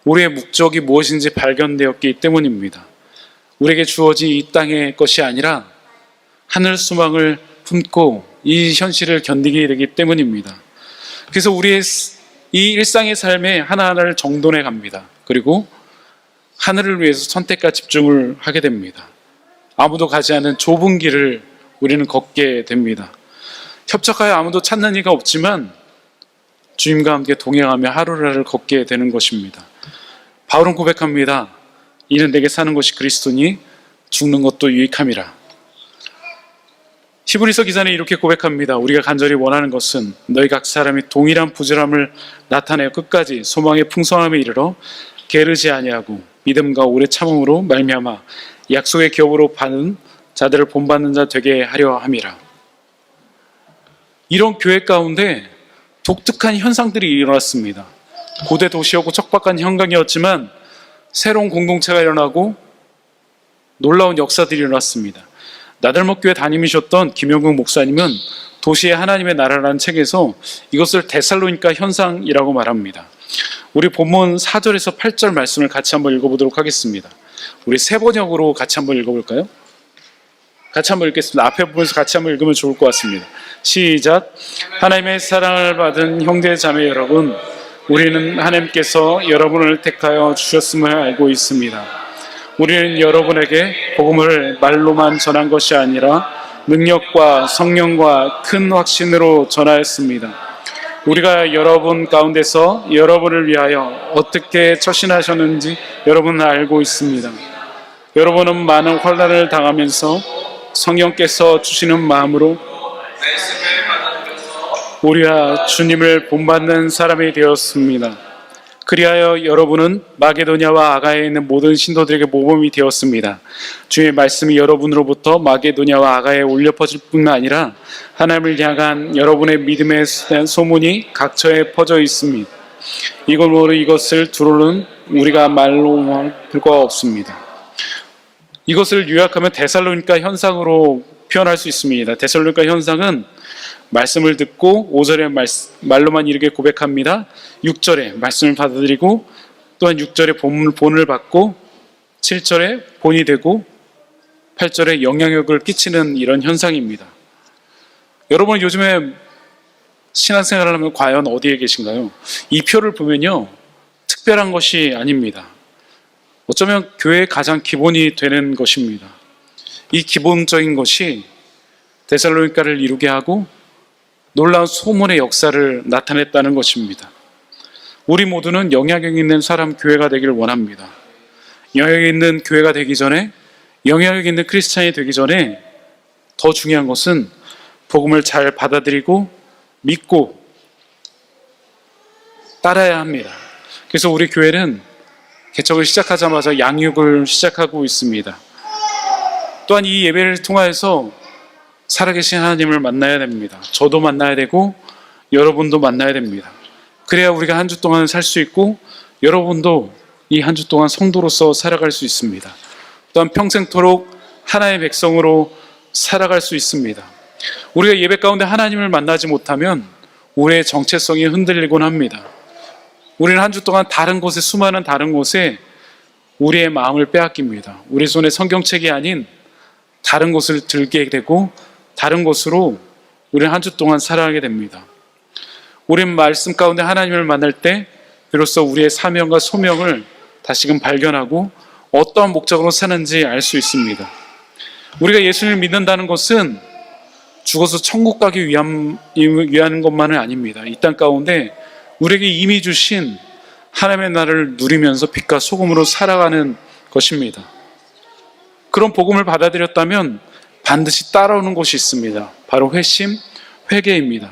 Speaker 3: 우리의 목적이 무엇인지 발견되었기 때문입니다. 우리에게 주어진 이 땅의 것이 아니라 하늘 소망을 품고 이 현실을 견디게 되기 때문입니다. 그래서 우리의 이 일상의 삶에 하나하나를 정돈해 갑니다. 그리고 하늘을 위해서 선택과 집중을 하게 됩니다. 아무도 가지 않은 좁은 길을 우리는 걷게 됩니다. 협착하여 아무도 찾는 이가 없지만 주님과 함께 동행하며 하루하루를 걷게 되는 것입니다. 바울은 고백합니다. 이는 내게 사는 것이 그리스도니 죽는 것도 유익함이라. 히브리서 기자는 이렇게 고백합니다. 우리가 간절히 원하는 것은 너희 각 사람이 동일한 부지런함을 나타내어 끝까지 소망의 풍성함에 이르러 게으르지 아니하고 믿음과 오래 참음으로 말미암아 약속의 기업으로 받은 자들을 본받는 자 되게 하려 함이라. 이런 교회 가운데 독특한 현상들이 일어났습니다. 고대 도시였고 척박한 환경이었지만 새로운 공동체가 일어나고 놀라운 역사들이 일어났습니다. 나들목교회 담임이셨던 김영국 목사님은 도시의 하나님의 나라라는 책에서 이것을 데살로니가 현상이라고 말합니다. 우리 본문 4절에서 8절 말씀을 같이 한번 읽어보도록 하겠습니다. 우리 세 번역으로 같이 한번 읽어볼까요? 같이 한번 읽겠습니다. 앞에 부분에서 같이 한번 읽으면 좋을 것 같습니다. 시작. 하나님의 사랑을 받은 형제 자매 여러분, 우리는 하나님께서 여러분을 택하여 주셨음을 알고 있습니다. 우리는 여러분에게 복음을 말로만 전한 것이 아니라 능력과 성령과 큰 확신으로 전하였습니다. 우리가 여러분 가운데서 여러분을 위하여 어떻게 처신하셨는지 여러분은 알고 있습니다. 여러분은 많은 환난을 당하면서 성령께서 주시는 마음으로 우리와 주님을 본받는 사람이 되었습니다. 그리하여 여러분은 마게도냐와 아가야에 있는 모든 신도들에게 모범이 되었습니다. 주의 말씀이 여러분으로부터 마게도냐와 아가야에 울려 퍼질 뿐만 아니라 하나님을 향한 여러분의 믿음에 대한 소문이 각처에 퍼져 있습니다. 이걸로 이것을 두루는 우리가 말로 할 필요가 없습니다. 이것을 요약하면 데살로니가 현상으로 표현할 수 있습니다. 데살로니가 현상은 말씀을 듣고 5절에 말로만 이르게 고백합니다. 6절에 말씀을 받아들이고 또한 6절에 본을 받고 7절에 본이 되고 8절에 영향력을 끼치는 이런 현상입니다. 여러분 요즘에 신앙생활을 하면 과연 어디에 계신가요? 이 표를 보면요, 특별한 것이 아닙니다. 어쩌면 교회의 가장 기본이 되는 것입니다. 이 기본적인 것이 데살로니가를 이루게 하고 놀라운 소문의 역사를 나타냈다는 것입니다. 우리 모두는 영향력 있는 사람 교회가 되기를 원합니다. 영향력 있는 교회가 되기 전에, 영향력 있는 크리스찬이 되기 전에 더 중요한 것은 복음을 잘 받아들이고 믿고 따라야 합니다. 그래서 우리 교회는 개척을 시작하자마자 양육을 시작하고 있습니다. 또한 이 예배를 통하여서 살아계신 하나님을 만나야 됩니다. 저도 만나야 되고 여러분도 만나야 됩니다. 그래야 우리가 한 주 동안 살 수 있고 여러분도 이 한 주 동안 성도로서 살아갈 수 있습니다. 또한 평생토록 하나님의 백성으로 살아갈 수 있습니다. 우리가 예배 가운데 하나님을 만나지 못하면 우리의 정체성이 흔들리곤 합니다. 우리는 한 주 동안 다른 곳에, 수많은 다른 곳에 우리의 마음을 빼앗깁니다. 우리 손에 성경책이 아닌 다른 곳을 들게 되고 다른 곳으로 우리는 한 주 동안 살아가게 됩니다. 우리는 말씀 가운데 하나님을 만날 때 비로소 우리의 사명과 소명을 다시금 발견하고 어떠한 목적으로 사는지 알 수 있습니다. 우리가 예수님을 믿는다는 것은 죽어서 천국 가기 위한 것만은 아닙니다. 이 땅 가운데 우리에게 이미 주신 하나님의 나라를 누리면서 빛과 소금으로 살아가는 것입니다. 그런 복음을 받아들였다면 반드시 따라오는 것이 있습니다. 바로 회심, 회개입니다.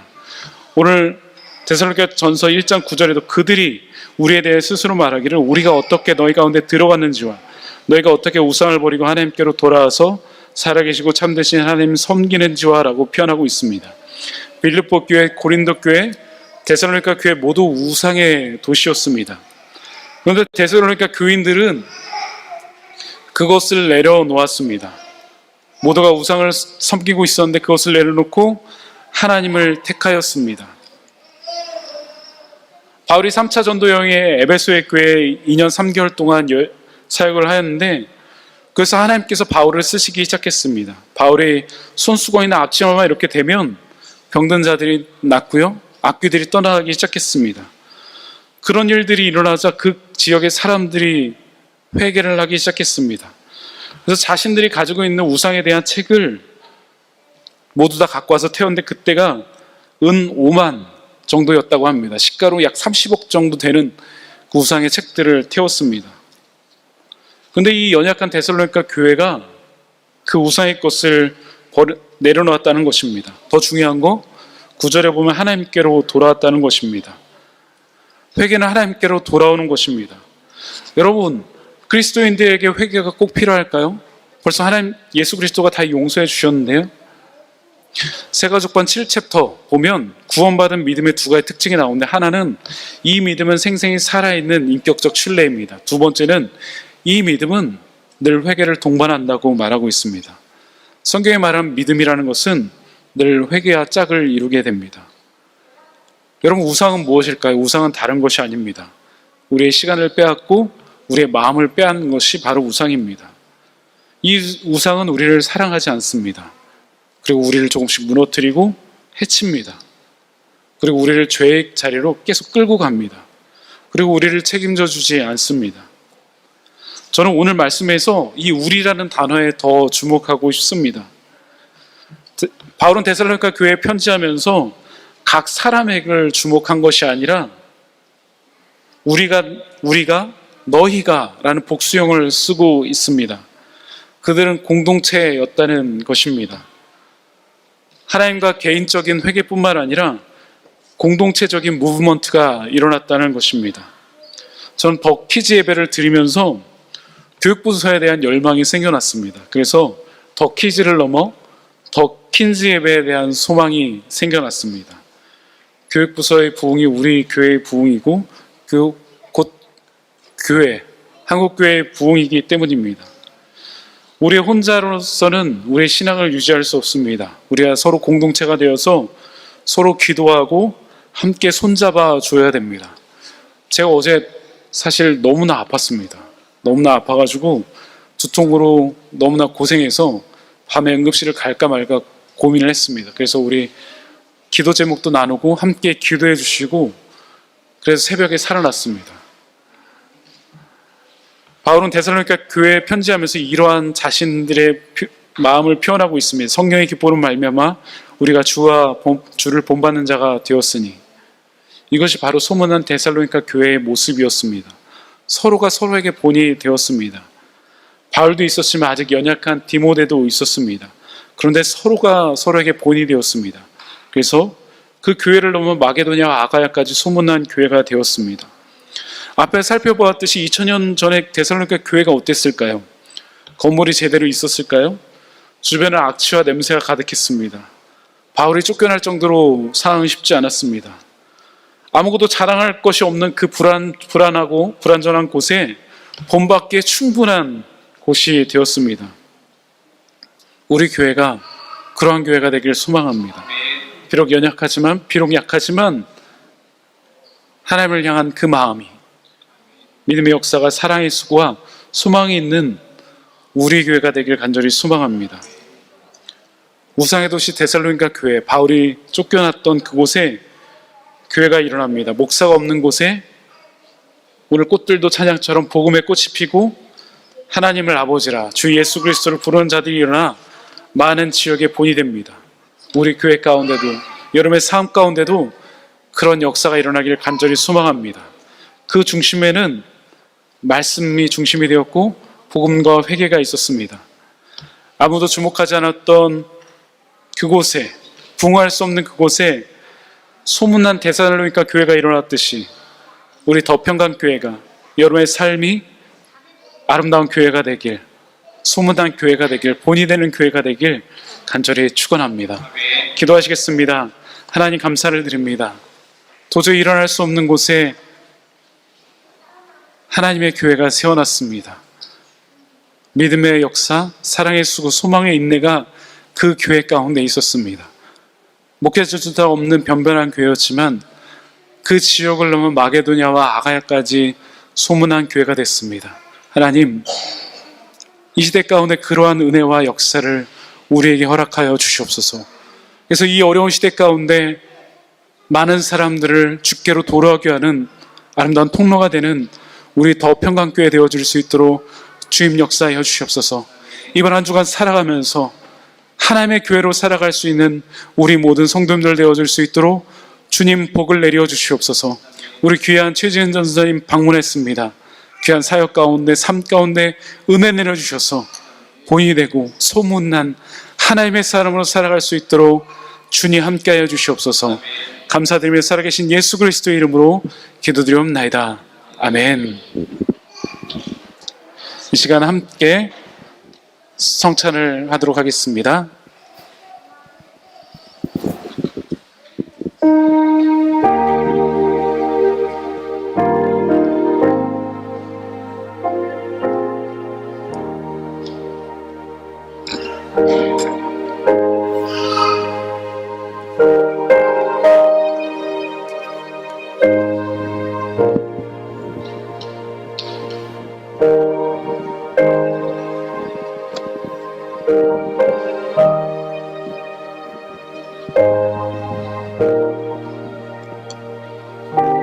Speaker 3: 오늘 데살로니가 전서 1장 9절에도 그들이 우리에 대해 스스로 말하기를 우리가 어떻게 너희 가운데 들어갔는지와 너희가 어떻게 우상을 버리고 하나님께로 돌아와서 살아계시고 참되신 하나님 섬기는지와 라고 표현하고 있습니다. 빌립보 교회, 고린도 교회, 데살로니가 교회 모두 우상의 도시였습니다. 그런데 데살로니가 교인들은 그것을 내려놓았습니다. 모두가 우상을 섬기고 있었는데 그것을 내려놓고 하나님을 택하였습니다. 바울이 3차 전도 여행에 에베소의 교회에 2년 3개월 동안 사역을 하였는데 그래서 하나님께서 바울을 쓰시기 시작했습니다. 바울의 손수건이나 앞치마만 이렇게 되면 병든 자들이 낫고요, 악귀들이 떠나가기 시작했습니다. 그런 일들이 일어나자 그 지역의 사람들이 회개를 하기 시작했습니다. 그래서 자신들이 가지고 있는 우상에 대한 책을 모두 다 갖고 와서 태웠는데 그때가 은 5만 정도였다고 합니다. 시가로 약 30억 정도 되는 그 우상의 책들을 태웠습니다. 그런데 이 연약한 데살로니가 교회가 그 우상의 것을 내려놓았다는 것입니다. 더 중요한 거 9절에 보면 하나님께로 돌아왔다는 것입니다. 회개는 하나님께로 돌아오는 것입니다. 여러분, 그리스도인들에게 회개가 꼭 필요할까요? 벌써 하나님 예수 그리스도가 다 용서해 주셨는데요. 세가족반 7챕터 보면 구원받은 믿음의 두 가지 특징이 나오는데 하나는 이 믿음은 생생히 살아있는 인격적 신뢰입니다. 두 번째는 이 믿음은 늘 회개를 동반한다고 말하고 있습니다. 성경에 말하는 믿음이라는 것은 늘 회개와 짝을 이루게 됩니다. 여러분, 우상은 무엇일까요? 우상은 다른 것이 아닙니다. 우리의 시간을 빼앗고 우리의 마음을 빼앗는 것이 바로 우상입니다. 이 우상은 우리를 사랑하지 않습니다. 그리고 우리를 조금씩 무너뜨리고 해칩니다. 그리고 우리를 죄의 자리로 계속 끌고 갑니다. 그리고 우리를 책임져 주지 않습니다. 저는 오늘 말씀에서 이 우리라는 단어에 더 주목하고 싶습니다. 바울은 데살로니가 교회에 편지하면서 각 사람에게 주목한 것이 아니라 우리가 너희가 라는 복수형을 쓰고 있습니다. 그들은 공동체였다는 것입니다. 하나님과 개인적인 회개뿐만 아니라 공동체적인 무브먼트가 일어났다는 것입니다. 저는 더 키즈 예배를 드리면서 교육부서에 대한 열망이 생겨났습니다. 그래서 더 키즈를 넘어 더 킨즈 예배에 대한 소망이 생겨났습니다. 교육부서의 부흥이 우리 교회의 부흥이고 곧 교회, 한국교회의 부흥이기 때문입니다. 우리 혼자로서는 우리의 신앙을 유지할 수 없습니다. 우리가 서로 공동체가 되어서 서로 기도하고 함께 손잡아 줘야 됩니다. 제가 어제 사실 너무나 아팠습니다. 너무나 아파가지고 두통으로 너무나 고생해서 밤에 응급실을 갈까 말까 고민을 했습니다. 그래서 우리 기도 제목도 나누고 함께 기도해 주시고 그래서 새벽에 살아났습니다. 바울은 데살로니가 교회에 편지하면서 이러한 자신들의 마음을 표현하고 있습니다. 성령의 기쁨으로 말미암아 우리가 주를 본받는 자가 되었으니, 이것이 바로 소문난 데살로니가 교회의 모습이었습니다. 서로가 서로에게 본이 되었습니다. 바울도 있었지만 아직 연약한 디모데도 있었습니다. 그런데 서로가 서로에게 본이 되었습니다. 그래서 그 교회를 넘어 마게도냐와 아가야까지 소문난 교회가 되었습니다. 앞에 살펴보았듯이 2000년 전에 데살로니가 교회가 어땠을까요? 건물이 제대로 있었을까요? 주변은 악취와 냄새가 가득했습니다. 바울이 쫓겨날 정도로 상황이 쉽지 않았습니다. 아무것도 자랑할 것이 없는 그 불안하고 불안전한 곳에 본받기에 충분한 곳이 되었습니다. 우리 교회가 그러한 교회가 되길 소망합니다. 비록 약하지만 하나님을 향한 그 마음이, 믿음의 역사가 사랑의 수고와 소망이 있는 우리 교회가 되길 간절히 소망합니다. 우상의 도시 데살로니가 교회, 바울이 쫓겨났던 그곳에 교회가 일어납니다. 목사가 없는 곳에 오늘 꽃들도 찬양처럼 복음의 꽃이 피고 하나님을 아버지라 주 예수 그리스도를 부르는 자들이 일어나 많은 지역에 본이 됩니다. 우리 교회 가운데도, 여러분의 삶 가운데도 그런 역사가 일어나기를 간절히 소망합니다. 그 중심에는 말씀이 중심이 되었고 복음과 회개가 있었습니다. 아무도 주목하지 않았던 그곳에, 붕어할 수 없는 그곳에 소문난 데살로니가 교회가 일어났듯이 우리 더평강 교회가, 여러분의 삶이 아름다운 교회가 되길, 소문난 교회가 되길, 본이 되는 교회가 되길 간절히 축원합니다. 기도하시겠습니다. 하나님 감사를 드립니다. 도저히 일어날 수 없는 곳에 하나님의 교회가 세워났습니다. 믿음의 역사, 사랑의 수고, 소망의 인내가 그 교회 가운데 있었습니다. 목회자도 없는 변변한 교회였지만 그 지역을 넘어 마게도냐와 아가야까지 소문난 교회가 됐습니다. 하나님, 이 시대 가운데 그러한 은혜와 역사를 우리에게 허락하여 주시옵소서. 그래서 이 어려운 시대 가운데 많은 사람들을 주께로 돌아오게 하는 아름다운 통로가 되는 우리 더 평강교회 되어줄 수 있도록 주님 역사하여 주시옵소서. 이번 한 주간 살아가면서 하나님의 교회로 살아갈 수 있는 우리 모든 성도님들 되어줄 수 있도록 주님 복을 내려 주시옵소서. 우리 귀한 최지은 전사님 방문했습니다. 귀한 사역 가운데, 삶 가운데 은혜 내려주셔서 본이 되고 소문난 하나님의 사람으로 살아갈 수 있도록 주님 함께하여 주시옵소서. 감사드리며 살아계신 예수 그리스도의 이름으로 기도드리옵나이다. 아멘. 이 시간 함께 성찬을 하도록 하겠습니다.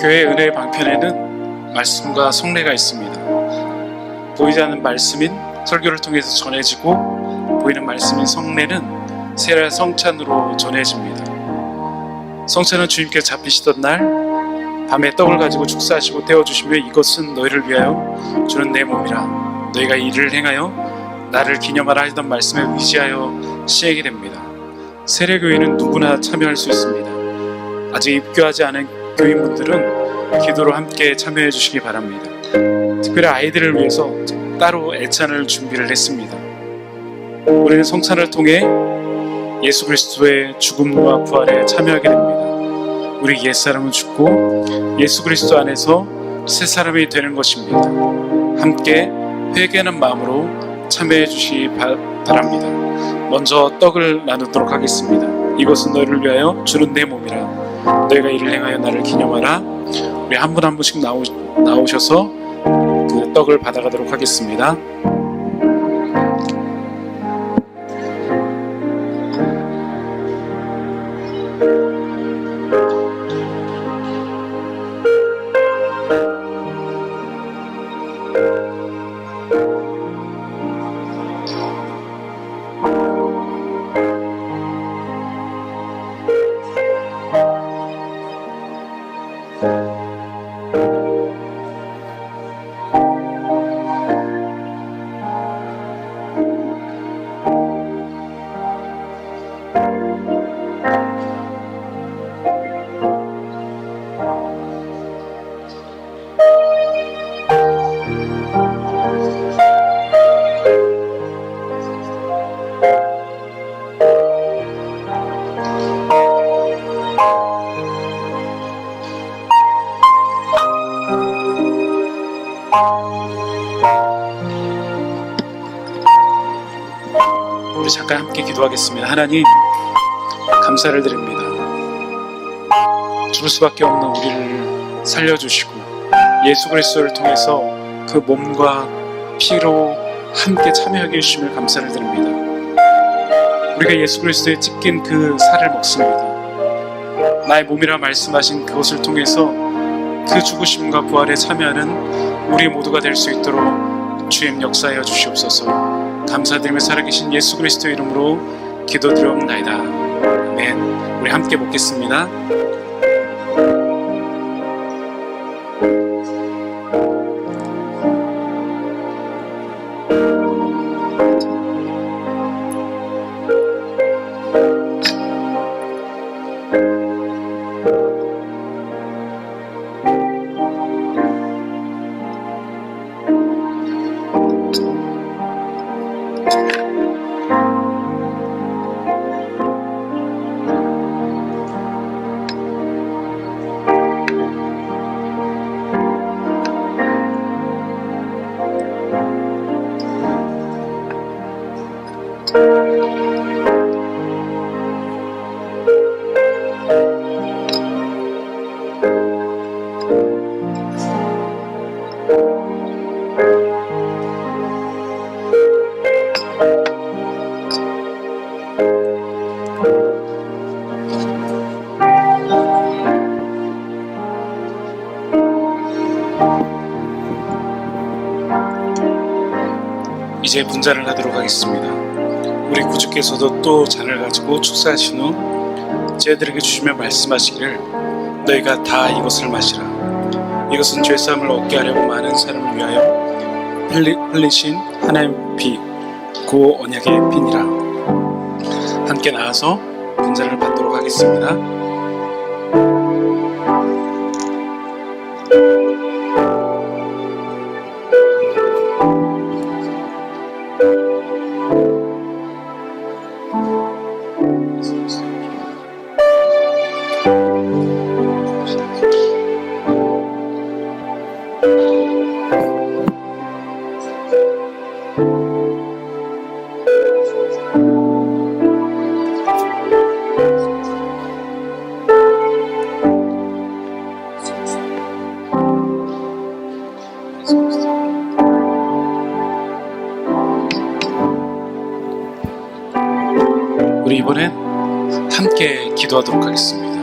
Speaker 3: 교회 은혜의 방편에는 말씀과 성례가 있습니다. 보이지 않는 말씀인 설교를 통해서 전해지고 보이는 말씀인 성례는 세례 성찬으로 전해집니다. 성찬은 주님께서 잡히시던 날 밤에 떡을 가지고 축사하시고 떼어주시며 이것은 너희를 위하여 주는 내 몸이라 너희가 이를 행하여 나를 기념하라 하시던 말씀에 의지하여 시행이 됩니다. 세례교회는 누구나 참여할 수 있습니다. 아직 입교하지 않은 교인분들은 기도로 함께 참여해 주시기 바랍니다. 특별히 아이들을 위해서 따로 애찬을 준비를 했습니다. 우리는 성찬을 통해 예수 그리스도의 죽음과 부활에 참여하게 됩니다. 우리 옛사람은 죽고 예수 그리스도 안에서 새 사람이 되는 것입니다. 함께 회개하는 마음으로 참여해 주시기 바랍니다. 먼저 떡을 나누도록 하겠습니다. 이것은 너희를 위하여 주는 내 몸이라 너희가 이를 행하여 나를 기념하라. 우리 한 분 한 분씩 나오셔서 그 떡을 받아가도록 하겠습니다. 우리 잠깐 함께 기도하겠습니다. 하나님, 감사를 드립니다. 죽을 수밖에 없는 우리를 살려주시고 예수 그리스도를 통해서 그 몸과 피로 함께 참여하게 해주심을 감사를 드립니다. 우리가 예수 그리스도에 찢긴 그 살을 먹습니다. 나의 몸이라 말씀하신 그것을 통해서 그 죽으심과 부활에 참여하는 우리 모두가 될 수 있도록 주님 역사하여 주시옵소서. 감사드리며 살아계신 예수 그리스도의 이름으로 기도드리옵나이다. 아멘. 우리 함께 먹겠습니다. 이제 분잔을 하도록 하겠습니다. 우리 구주께서도 또 잔을 가지고 축사하신 후 저희들에게 주시며 말씀하시기를 너희가 다 이것을 마시라. 이것은 죄사함을 얻게 하려고 많은 사람을 위하여 흘리신 하나님의 피, 그 언약의 피니라. 함께 나와서 분잔을 받도록 하겠습니다. 우리 이번엔 함께 기도하도록 하겠습니다.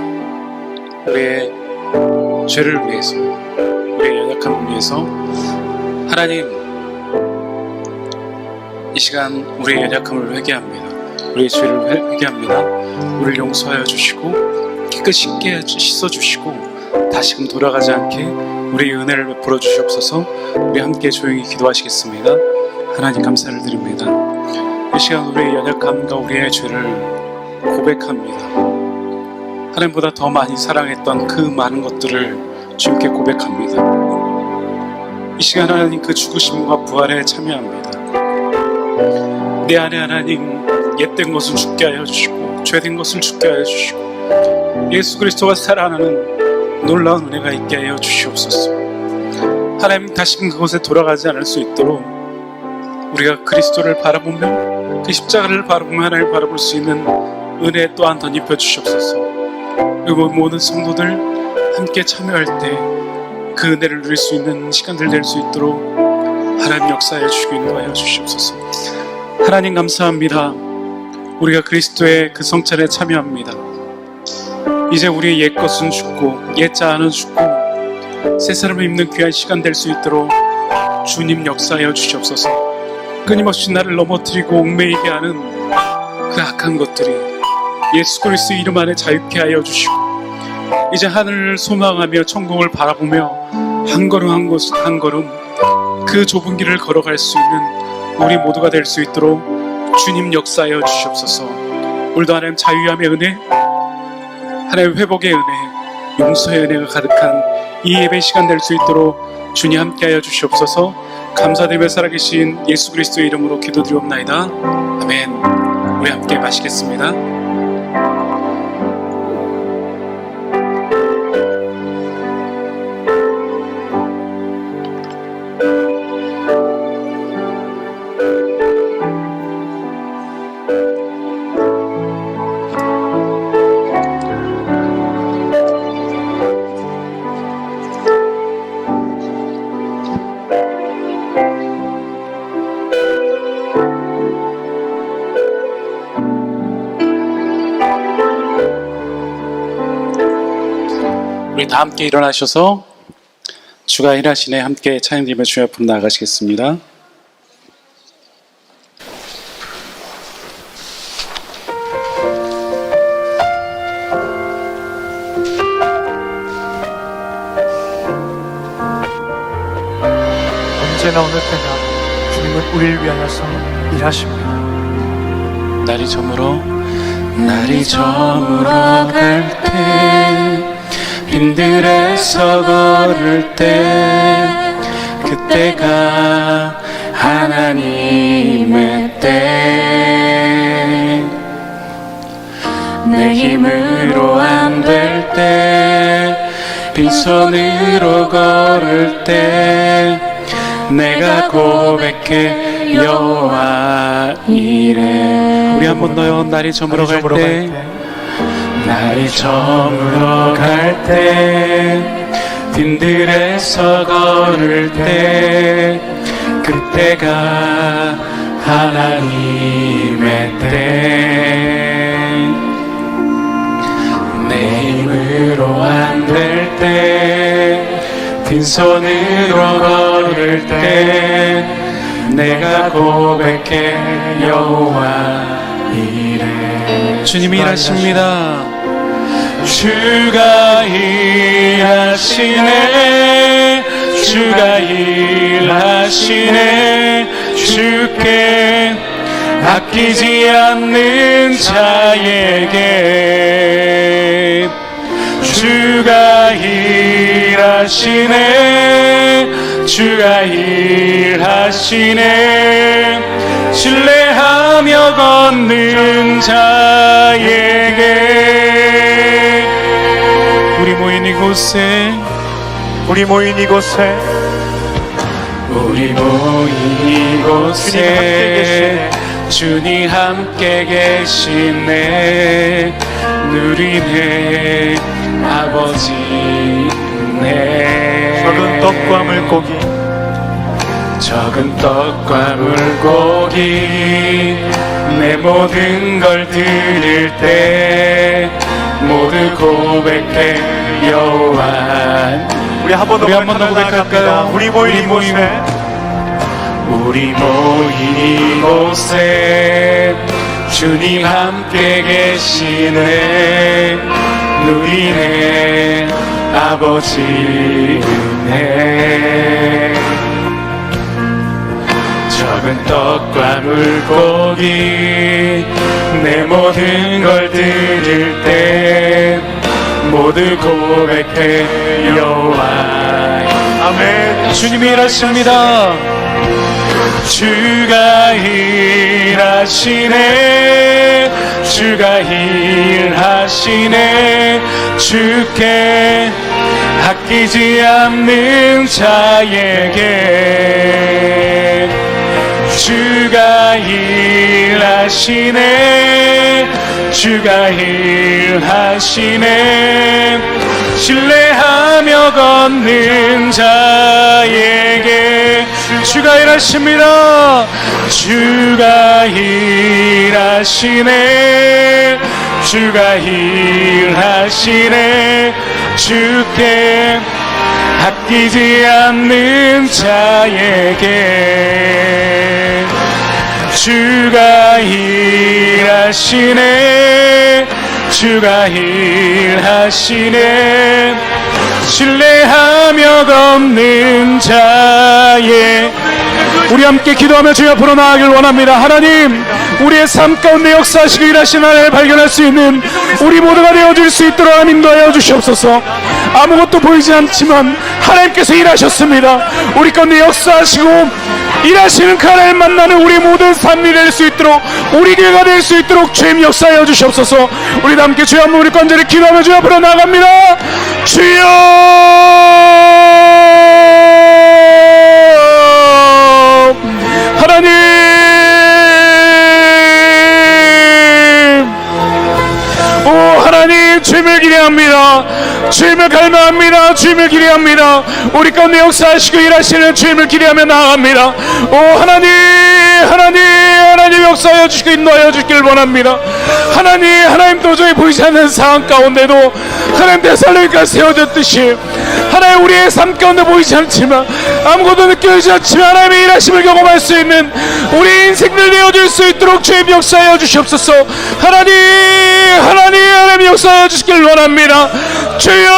Speaker 3: 우리의 죄를 위해서, 우리의 연약함을 위해서 하나님, 이 시간 우리의 연약함을 회개합니다. 우리의 죄를 회개합니다. 우리를 용서하여 주시고 깨끗이 씻어주시고 다시금 돌아가지 않게 우리의 은혜를 베풀어 주시옵소서. 우리 함께 조용히 기도하시겠습니다. 하나님 감사를 드립니다. 이 시간 우리의 연약함과 우리의 죄를 고백합니다. 하나님보다 더 많이 사랑했던 그 많은 것들을 주님께 고백합니다. 이 시간 하나님 그 죽으심과 부활에 참여합니다. 내 안에 하나님 옛된 것을 죽게 하여 주시고 죄된 것을 죽게 하여 주시고 예수 그리스도가 살아나는 놀라운 은혜가 있게 하여 주시옵소서. 하나님 다시금 그곳에 돌아가지 않을 수 있도록 우리가 그리스도를 바라보며 그 십자가를 바라보며 하나님을 바라볼 수 있는 은혜 또한 덧입혀 주시옵소서. 그리고 모든 성도들 함께 참여할 때 그 은혜를 누릴 수 있는 시간들 될 수 있도록 하나님 역사하여 주시고 인도하여 주시옵소서. 하나님 감사합니다. 우리가 그리스도의 그 성찬에 참여합니다. 이제 우리의 옛 것은 죽고 옛 자아는 죽고 새 사람을 입는 귀한 시간 될 수 있도록 주님 역사하여 주시옵소서. 끊임없이 나를 넘어뜨리고 얽매이게 하는 그 악한 것들이 예수 그리스도 이름 안에 자유케 하여 주시고 이제 하늘을 소망하며 천국을 바라보며 한 걸음 한 걸음 그 좁은 길을 걸어갈 수 있는 우리 모두가 될 수 있도록 주님 역사하여 주시옵소서. 오늘도 하나님 자유함의 은혜, 하나님 회복의 은혜, 용서의 은혜가 가득한 이 예배 시간 될 수 있도록 주님 함께하여 주시옵소서. 감사드리며 살아계신 예수 그리스도의 이름으로 기도드리옵나이다. 아멘. 우리 함께 마시겠습니다. 우리 다 함께 일어나셔서 주가 일하시네 함께 찬양드리며 주의 앞으로 나아가시겠습니다.
Speaker 2: 언제나 어느 때나 주님은 우리를 위하여서 일하십니다.
Speaker 3: 날이 저물어 갈 때 빈들에서 걸을 때 그때가 하나님의 때 내 힘으로 안 될 때 빈손으로 걸을 때 내가 고백해 여호와 이래. 우리 한 번 더요. 날이 저물어 갈 때 빈들에서 걸을 때 그때가 하나님의 때 내 힘으로 안 될 때 빈손으로 걸을 때 내가 고백해 여호와 이래. 주님이 일하십니다. 주가 일하시네 주가 일하시네 주께 아끼지 않는 자에게 주가 일하시네 주가 일하시네 신뢰하며 걷는 자에게. 우리 모인 이곳에 주님 함께 계시네 누리네 아버지네. 적은 떡과 물고기 내 모든 걸 드릴 때 모두 고백해 여호와. 우리 한 번 더 고백할까요? 우리 모인 이곳에 주님 함께 계시네 누리네 아버지네. 적은 떡과 물고기 내 모든 걸 드릴 때 모두 고백해 여호와. 아멘. 주님이 일하십니다. 주가 일하시네 주가 일하시네 주께 아끼지 않는 자에게 주가 일하시네 주가 일하시네 신뢰하며 걷는 자에게 주가 일하십니다. 주가 일하시네 주가 일하시네 주께 아끼지 않는 자에게 주가 일하시네 주가 일하시네 신뢰하며 걷는 자에. 우리 함께 기도하며 주여 앞으로 나아가길 원합니다. 하나님 우리의 삶 가운데 역사하시고 일하시는 하나님을 발견할 수 있는 우리 모두가 되어줄 수 있도록 하나님 인도하여 주시옵소서. 아무것도 보이지 않지만 하나님께서 일하셨습니다. 우리 가운데 역사하시고 일하시는 그 하나님 만나는 우리 모든 삶이 될 수 있도록 우리 교회가 될 수 있도록 주님 역사하여 주시옵소서. 우리도 함께 주여 한번 우리 간절히 기도하며 주여 앞으로 나아갑니다. 주여 하나님 오 하나님 주님을 기대합니다. 주님을 갈망합니다. 주님을 기대합니다. 우리 가운데 역사하시고 일하시는 주님을 기대하며 나아갑니다. 오 하나님 역사하여 주시고 인도하여 주시길 원합니다. 하나님 도저히 보이지 않는 상황 가운데도 하나님 데살로니가 세워졌듯이 하나님 우리의 삶 가운데 보이지 않지만 아무것도 느껴지지 않지만 하나님의 일하심을 경험할 수 있는 우리 인생들 되어줄 수 있도록 주님 역사하여 주시옵소서. 하나님 역사하여 주시길 원합니다. 주여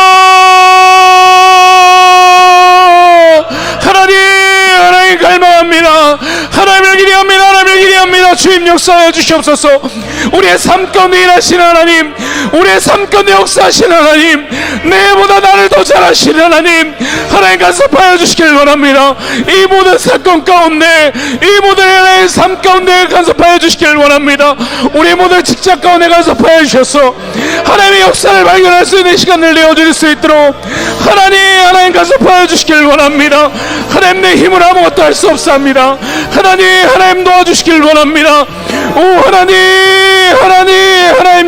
Speaker 3: 하나님 갈망합니다. 하나님을 기대합니다. 주님 역사하여 주시옵소서. 우리의 삶 가운데 일하시는 하나님, 우리의 삶 가운데 역사하시는 하나님, 내보다 나를 더 잘하시는 하나님 간섭하여 주시길 원합니다. 이 모든 사건 가운데, 이 모든 하나님의 삶 가운데 간섭하여 주시길 원합니다. 우리 모든 직장 가운데 간섭하여 주셔서 하나님의 역사를 발견할 수 있는 시간을 내어줄 수 있도록 하나님 간섭하여 주시길 원합니다. 하나님 내 힘으로 아무것도 할 수 없사옵니다. 하나님 도와주시길 원합니다. 오 하나님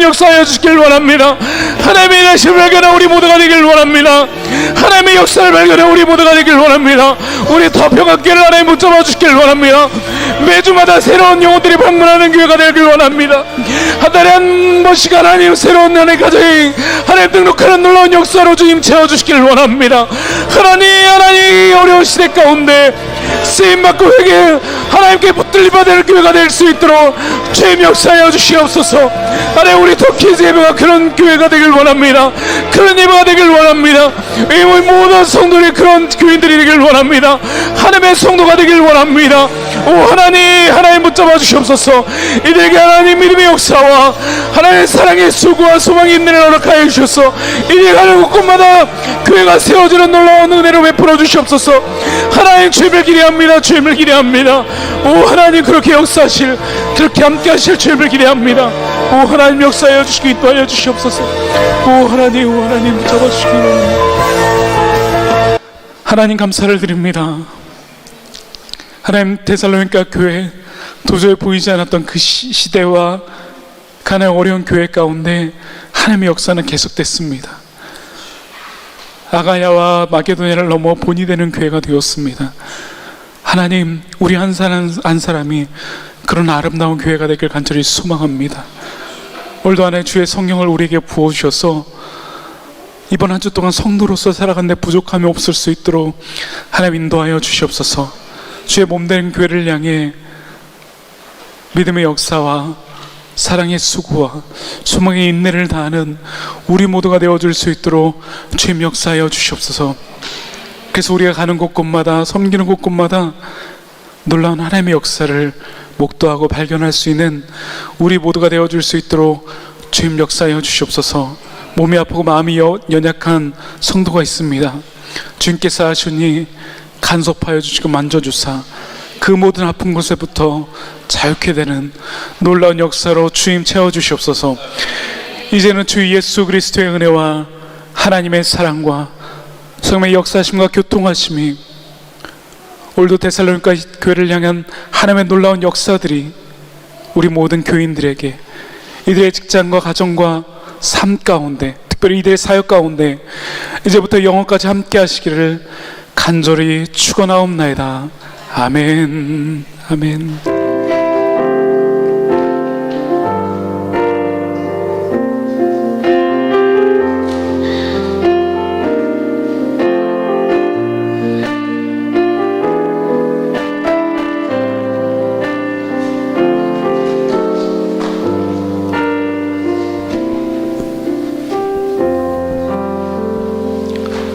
Speaker 3: 역사하여 주시길 원합니다. 하나님의 일하심을 발견한 우리 모두가 되길 원합니다. 하나님의 역사를 발견한 우리 모두가 되길 원합니다. 우리 더 평안길을 하나님 붙잡아 주시길 원합니다. 매주마다 새로운 영혼들이 방문하는 교회가 되길 원합니다. 한 달에 한 번씩 하나님 새로운 하나님 가정에 하나님 등록하는 놀라운 역사로 주님 채워주시길 원합니다. 하나님 어려운 시대 가운데 쓰임받고 회개 하나님께 붙들림 받을 교회가 될 수 있도록 주님 역사하여 주시옵소서. 하나님 우리 터키즈 예배가 그런 교회가 되길 원합니다. 그런 예배가 되길 원합니다. 이 모든 성도들이 그런 교인들이 되길 원합니다. 하나님의 성도가 되길 원합니다. 오 하나님 붙잡아 주시옵소서. 이들에게 하나님 믿음의 역사와 하나님의 사랑의 수고와 소망이 있는 은혜를 허락하여 주셔서 이들이 가는 곳곳마다 교회가 세워지는 놀라운 은혜를 베풀어 주시옵소서. 하나님 주님을 기대합니다. 오 하나님 그렇게 역사하실, 그렇게 함께 하실 주님을 기대합니다. 오 하나님 역사하여 주시기 인도하여 주시옵소서. 오 하나님 붙잡아 주시기 원합니다. 하나님 감사를 드립니다. 하나님 데살로니가 교회 도저히 보이지 않았던 그 시대와 가나의 어려운 교회 가운데 하나님의 역사는 계속됐습니다. 아가야와 마게도냐를 넘어 본이 되는 교회가 되었습니다. 하나님 우리 한 사람이 그런 아름다운 교회가 되길 간절히 소망합니다. 올도 안에 주의 성령을 우리에게 부어주셔서 이번 한 주 동안 성도로서 살아가는데 부족함이 없을 수 있도록 하나님 인도하여 주시옵소서. 주의 몸된 교회를 향해 믿음의 역사와 사랑의 수고와 소망의 인내를 다하는 우리 모두가 되어줄 수 있도록 주님 역사하여 주시옵소서. 그래서 우리가 가는 곳곳마다 섬기는 곳곳마다 놀라운 하나님의 역사를 목도하고 발견할 수 있는 우리 모두가 되어줄 수 있도록 주님 역사하여 주시옵소서. 몸이 아프고 마음이 연약한 성도가 있습니다. 주님께서 하시니 간섭하여 주시고 만져주사 그 모든 아픈 곳에부터 자유케 되는 놀라운 역사로 주님 채워주시옵소서. 이제는 주 예수 그리스도의 은혜와 하나님의 사랑과 성령의 역사하심과 교통하심이 오늘도 데살로니가 교회를 향한 하나님의 놀라운 역사들이 우리 모든 교인들에게 이들의 직장과 가정과 삶 가운데, 특별히 이들의 사역 가운데 이제부터 영원까지 함께 하시기를 간절히 축원하옵나이다. 아멘.